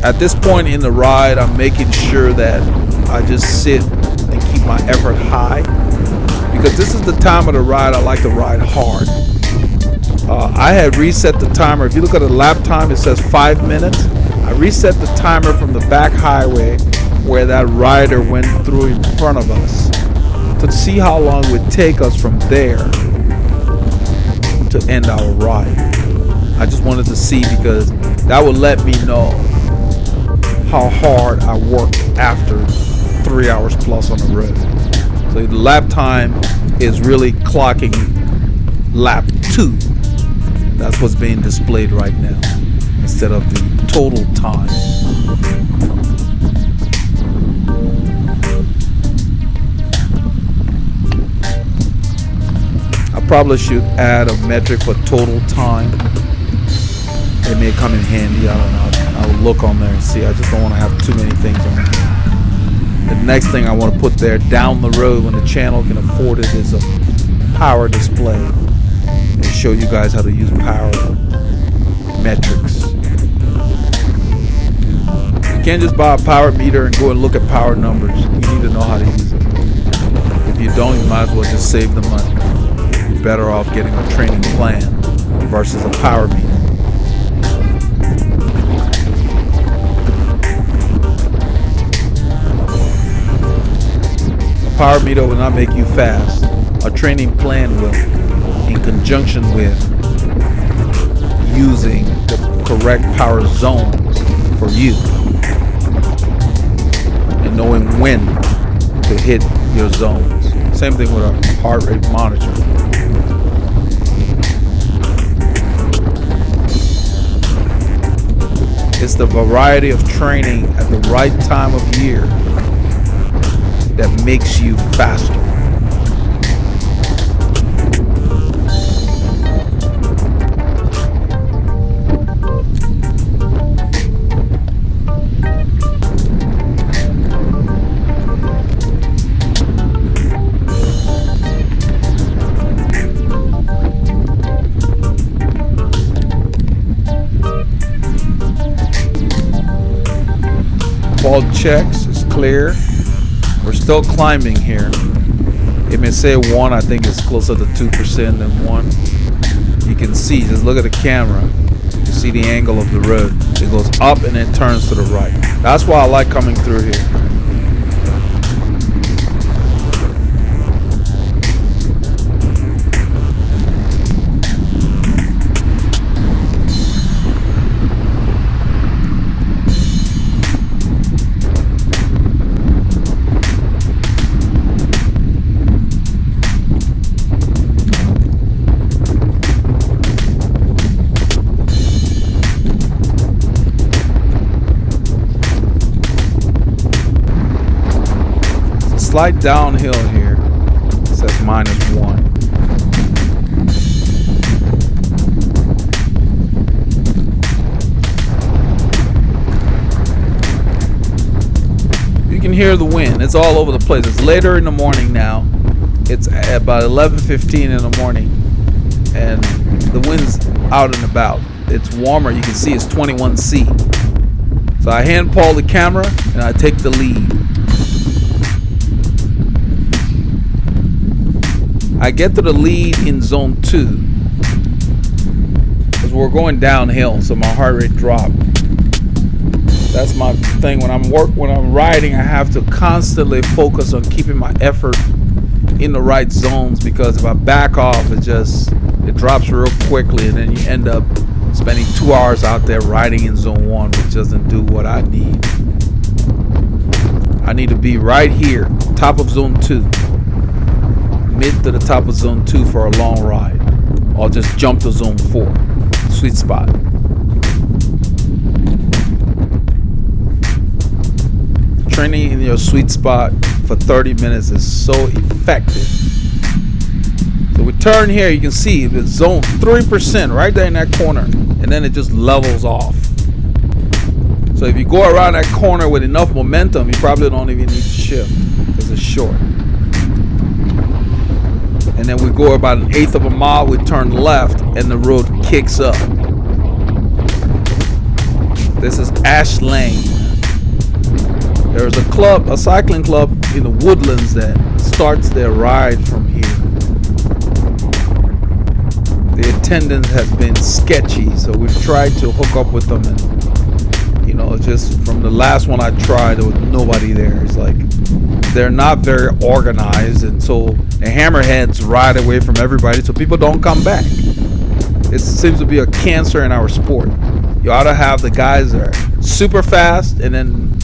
At this point in the ride, I'm making sure that I just sit and keep my effort high, because this is the time of the ride I like to ride hard. I had reset the timer. If you look at the lap time, it says 5 minutes. I reset the timer from the back highway where that rider went through in front of us to see how long it would take us from there to end our ride. I just wanted to see, because that would let me know how hard I worked after 3 hours plus on the road. So the lap time is really clocking lap 2. That's what's being displayed right now instead of the total time. I probably should add a metric for total time. It may come in handy. I don't know. I'll look on there and see. I just don't want to have too many things on there. The next thing I want to put there down the road when the channel can afford it is a power display, and show you guys how to use power metrics. You can't just buy a power meter and go and look at power numbers. You need to know how to use it. If you don't, you might as well just save the money. You're better off getting a training plan versus a power meter. Power meter will not make you fast. A training plan will, in conjunction with using the correct power zones for you and knowing when to hit your zones. Same thing with a heart rate monitor. It's the variety of training at the right time of year that makes you faster. Ball checks, it's clear. We're still climbing here. It may say 1, I think it's closer to 2% than 1. You can see, just look at the camera. You see the angle of the road. It goes up and it turns to the right. That's why I like coming through here. Slight downhill here. It says -1. You can hear the wind. It's all over the place. It's later in the morning now. It's about 11:15 in the morning, and the wind's out and about. It's warmer. You can see it's 21°C. So I hand Paul the camera and I take the lead. I get to the lead in zone 2 because we're going downhill, so my heart rate dropped. That's my thing. When I'm riding, I have to constantly focus on keeping my effort in the right zones, because if I back off, it drops real quickly, and then you end up spending 2 hours out there riding in zone 1, which doesn't do what I need. I need to be right here, top of zone 2. Mid to the top of zone 2 for a long ride, or just jump to zone 4, sweet spot. Training in your sweet spot for 30 minutes is so effective. So we
turn here, you can see the zone 3% right there in that corner, and then it just levels off. So if you go around that corner with enough momentum, you probably don't even need to shift because it's short. And then we go about 1/8 of a mile, we turn left, and the road kicks up. This is Ash Lane. There's a cycling club in the Woodlands that starts their ride from here. The attendance has been sketchy, so we've tried to hook up with them, and just from the last one I tried, there was nobody there. It's like they're not very organized, and so the hammerheads ride away from everybody, so people don't come back. It seems to be a cancer in our sport. You ought to have the guys that are super fast, and then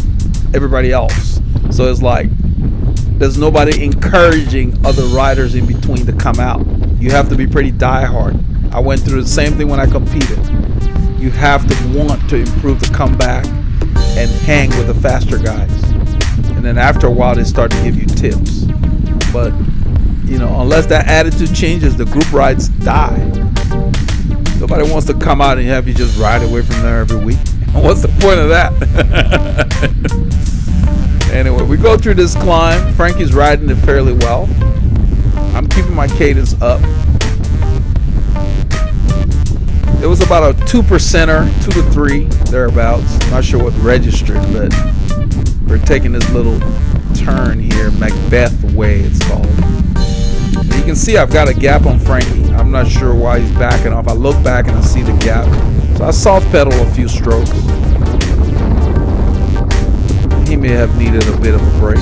everybody else. So it's like there's nobody encouraging other riders in between to come out. You have to be pretty diehard. I went through the same thing when I competed. You have to want to improve the comeback and hang with the faster guys. And then after a while, they start to give you tips. But, unless that attitude changes, the group rides die. Nobody wants to come out and have you just ride away from there every week. What's the point of that? Anyway, we go through this climb. Frankie's riding it fairly well. I'm keeping my cadence up. It was about a 2%er, 2 to 3, thereabouts. Not sure what registered, but we're taking this little turn here, Macbeth Way it's called. You can see I've got a gap on Frankie. I'm not sure why he's backing off. I look back and I see the gap. So I soft pedal a few strokes. He may have needed a bit of a break.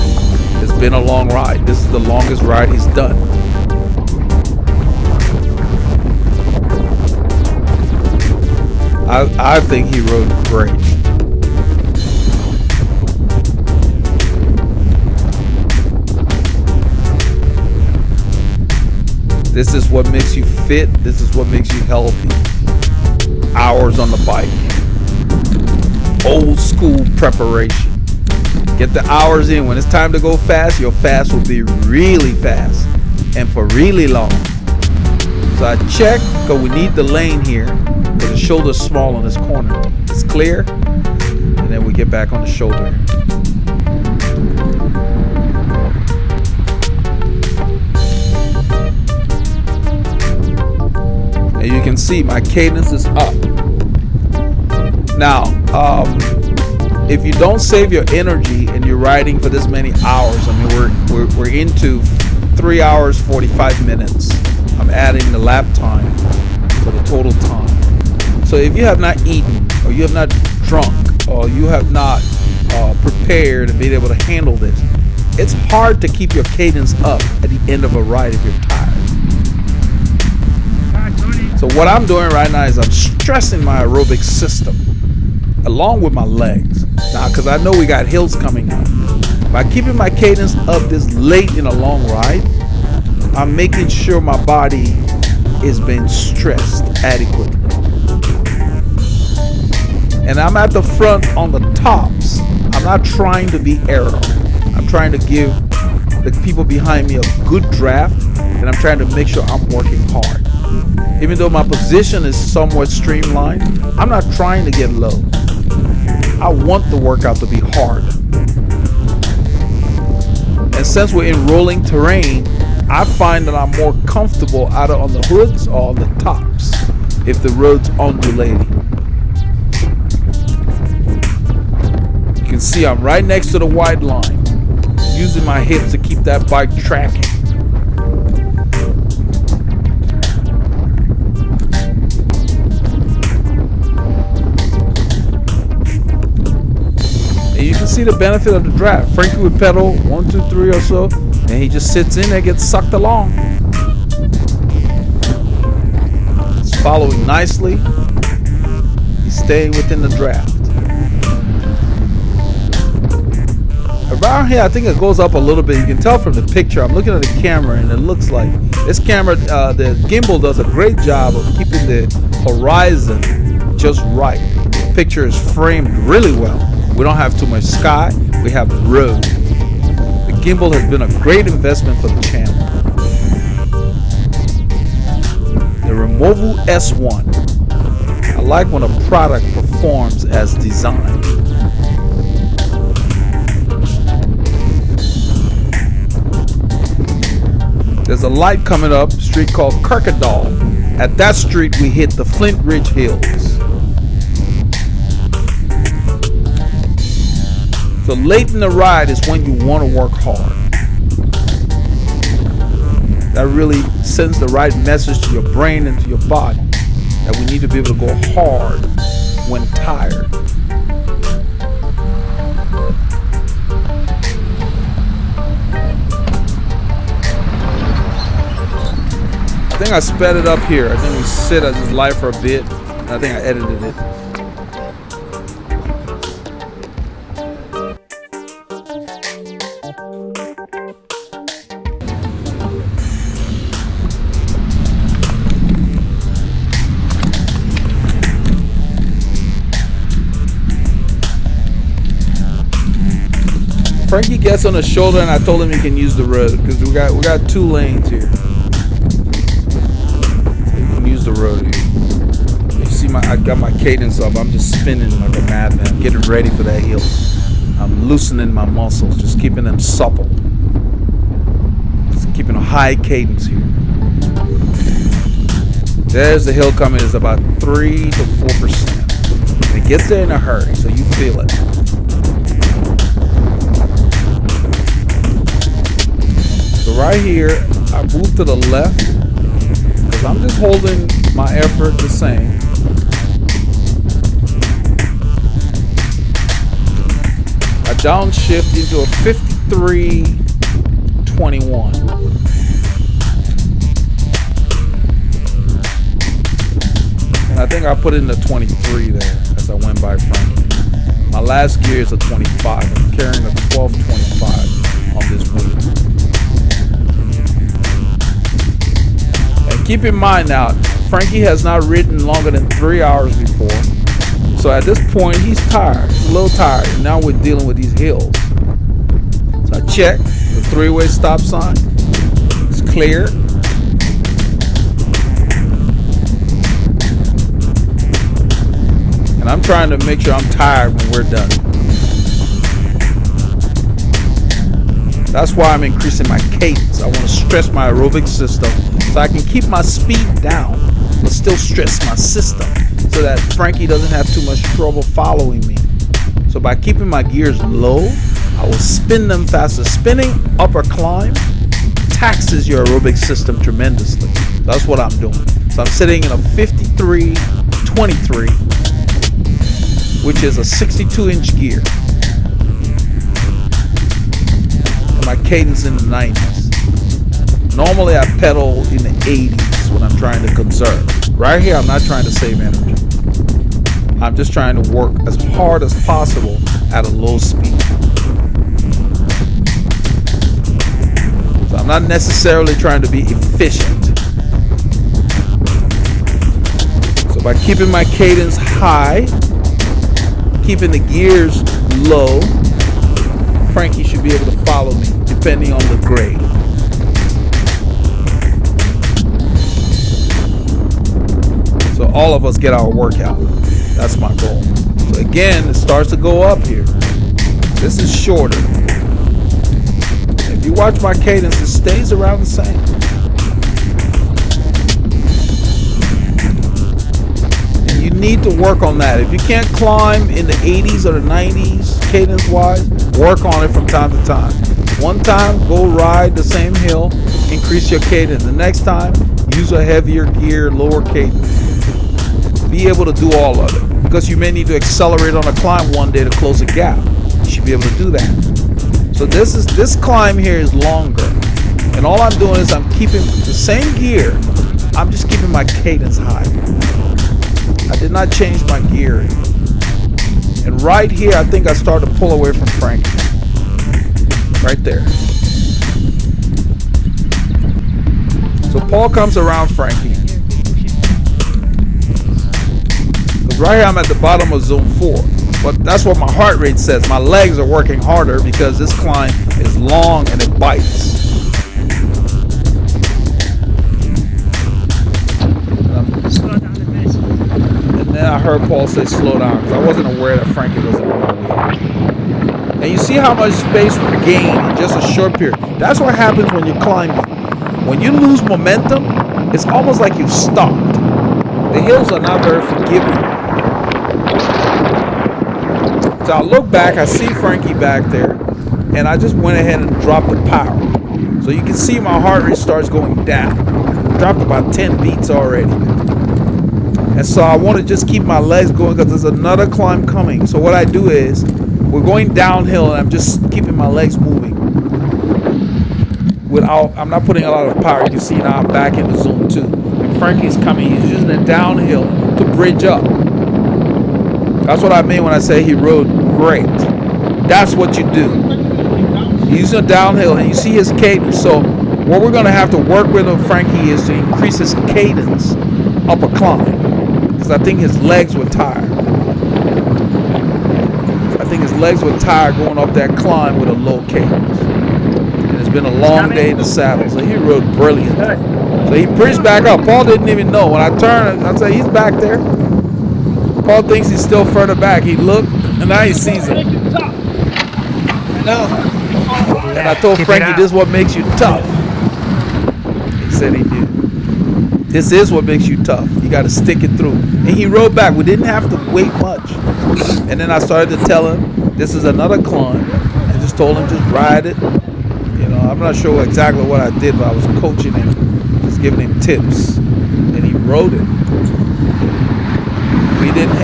It's been a long ride. This is the longest ride he's done. I think he rode great. This is what makes you fit. This is what makes you healthy. Hours on the bike. Old school preparation. Get the hours in. When it's time to go fast, your fast will be really fast and for really long. So I check because we need the lane here. Because the shoulder's small on this corner. It's clear. And then we get back on the shoulder. And you can see my cadence is up. Now, if you don't save your energy and you're riding for this many hours, I mean, we're into 3 hours 45 minutes. I'm adding the lap time for the total time. So if you have not eaten, or you have not drunk, or you have not prepared and been able to handle this, it's hard to keep your cadence up at the end of a ride if you're tired. So what I'm doing right now is I'm stressing my aerobic system along with my legs. Now, because I know we got hills coming up. By keeping my cadence up this late in a long ride, I'm making sure my body is being stressed adequately. And I'm at the front on the tops. I'm not trying to be aero. I'm trying to give the people behind me a good draft, and I'm trying to make sure I'm working hard. Even though my position is somewhat streamlined, I'm not trying to get low. I want the workout to be hard. And since we're in rolling terrain, I find that I'm more comfortable either on the hoods or on the tops if the road's undulating. You can see I'm right next to the white line, using my hips to keep that bike tracking. And you can see the benefit of the draft. Frankie would pedal 1, 2, 3 or so, and he just sits in there, gets sucked along. It's following nicely. He's staying within the draft. Around here, I think it goes up a little bit. You can tell from the picture. I'm looking at the camera, and it looks like this camera, the gimbal does a great job of keeping the horizon just right. The picture is framed really well. We don't have too much sky. We have the road. The gimbal has been a great investment for the channel.
Wovu S1. I like when a product performs as designed. There's a light coming up, a street called Kirkendall. At that street, we hit the Flint Ridge Hills. So late in the ride is when you want to work hard. That really sends the right message to your brain and to your body that we need to be able to go hard when tired. I think I sped it up here. I think we sit at this light for a bit. I think I edited it. Frankie gets on the shoulder and I told him he can use the road because we got 2 lanes here. The road here. You see I got my cadence up. I'm just spinning like a madman, getting ready for that hill. I'm loosening my muscles, just keeping them supple. Just keeping a high cadence here. There's the hill coming. It's about 3 to 4%. It gets there in a hurry, so you feel it. So right here, I move to the left. I'm just holding my effort the same. I downshift into a 53.21. And I think I put in the 23 there as I went by Frankie. My last gear is a 25. I'm carrying a 12.25 on this wheel. Keep in mind now, Frankie has not ridden longer than 3 hours before. So at this point, he's tired. He's a little tired. And now we're dealing with these hills. So I check the 3-way stop sign. It's clear. And I'm trying to make sure I'm tired when we're done. That's why I'm increasing my cadence. I want to stress my aerobic system so I can keep my speed down, but still stress my system so that Frankie doesn't have too much trouble following me. So by keeping my gears low, I will spin them faster. Spinning upper climb taxes your aerobic system tremendously. That's what I'm doing. So I'm sitting in a 53.23, which is a 62-inch gear. My cadence in the 90s. Normally I pedal in the 80s when I'm trying to conserve. Right here I'm not trying to save energy. I'm just trying to work as hard as possible at a low speed. So I'm not necessarily trying to be efficient. So by keeping my cadence high, keeping the gears low, Frankie should be able to follow me depending on the grade. So all of us get our workout. That's my goal. So again, it starts to go up here. This is shorter. If you watch my cadence, it stays around the same. And you need to work on that. If you can't climb in the 80s or the 90s cadence-wise, work on it from time to time. One time, go ride the same hill, increase your cadence. The next time, use a heavier gear, lower cadence. Be able to do all of it. Because you may need to accelerate on a climb one day to close a gap. You should be able to do that. So this climb here is longer. And all I'm doing is I'm keeping the same gear. I'm just keeping my cadence high. I did not change my gearing. And right here, I think I started to pull away from Frankie. Right there. So Paul comes around Frankie. Because right here, I'm at the bottom of zone 4. But that's what my heart rate says. My legs are working harder because this climb is long and it bites. I'm
I heard Paul say slow down because I wasn't aware that Frankie was on my way. And you see how much space we gain in just a short period. That's what happens when you're climbing. When you lose momentum, it's almost like you've stopped. The hills are not very forgiving. So I look back, I see Frankie back there, and I just went ahead and dropped the power. So you can see my heart rate starts going down. Dropped about 10 beats already. And so I want to just keep my legs going because there's another climb coming. So what I do is, we're going downhill and I'm just keeping my legs moving. I'm not putting a lot of power. You can see now I'm back in the zone 2. And Frankie's coming. He's using it downhill to bridge up. That's what I mean when I say he rode great. That's what you do. He's using it downhill and you see his cadence. So what we're going to have to work with Frankie is to increase his cadence up a climb. Because I think his legs were tired. I think his legs were tired going up that climb with a low cadence. And it's been a long day in the saddle. So he rode brilliant. So he bridged back up. Paul didn't even know. When I turned, I said, he's back there. Paul thinks he's still further back. He looked, and now he sees him. And I told Frankie, this is what makes you tough. He said he did. This is what makes you tough. You got to stick it through. And he rode back. We didn't have to wait much. And then I started to tell him, this is another climb. And just told him, just ride it. You know, I'm not sure exactly what I did, but I was coaching him, just giving him tips. And he rode it.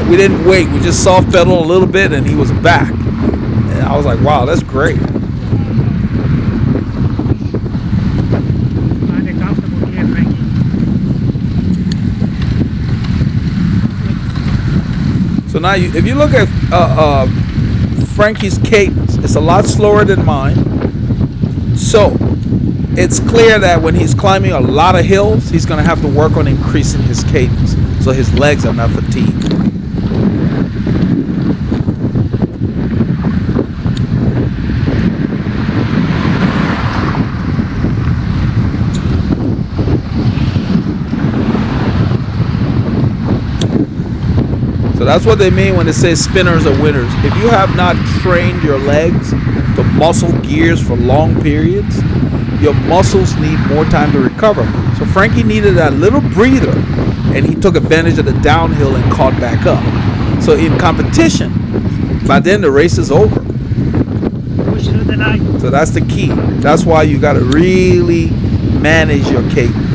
We didn't wait. We just soft pedaled a little bit, and he was back. And I was like, wow, that's great. So now, if you look at Frankie's cadence, it's a lot slower than mine. So it's clear that when he's climbing a lot of hills, he's going to have to work on increasing his cadence so his legs are not fatigued. So that's what they mean when they say spinners are winners. If you have not trained your legs to muscle gears for long periods, your muscles need more time to recover. So Frankie needed that little breather, and he took advantage of the downhill and caught back up. So in competition, by then the race is over. So that's the key. That's why you got to really manage your cadence.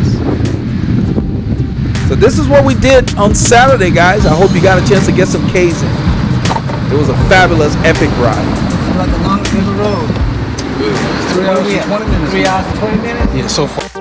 So this is what we did on Saturday, guys. I hope you got a chance to get some K's in. It was a fabulous, epic ride.
It's like the longest ever road.
3 hours and 20 minutes.
3 hours and 20 minutes?
Yeah, so far.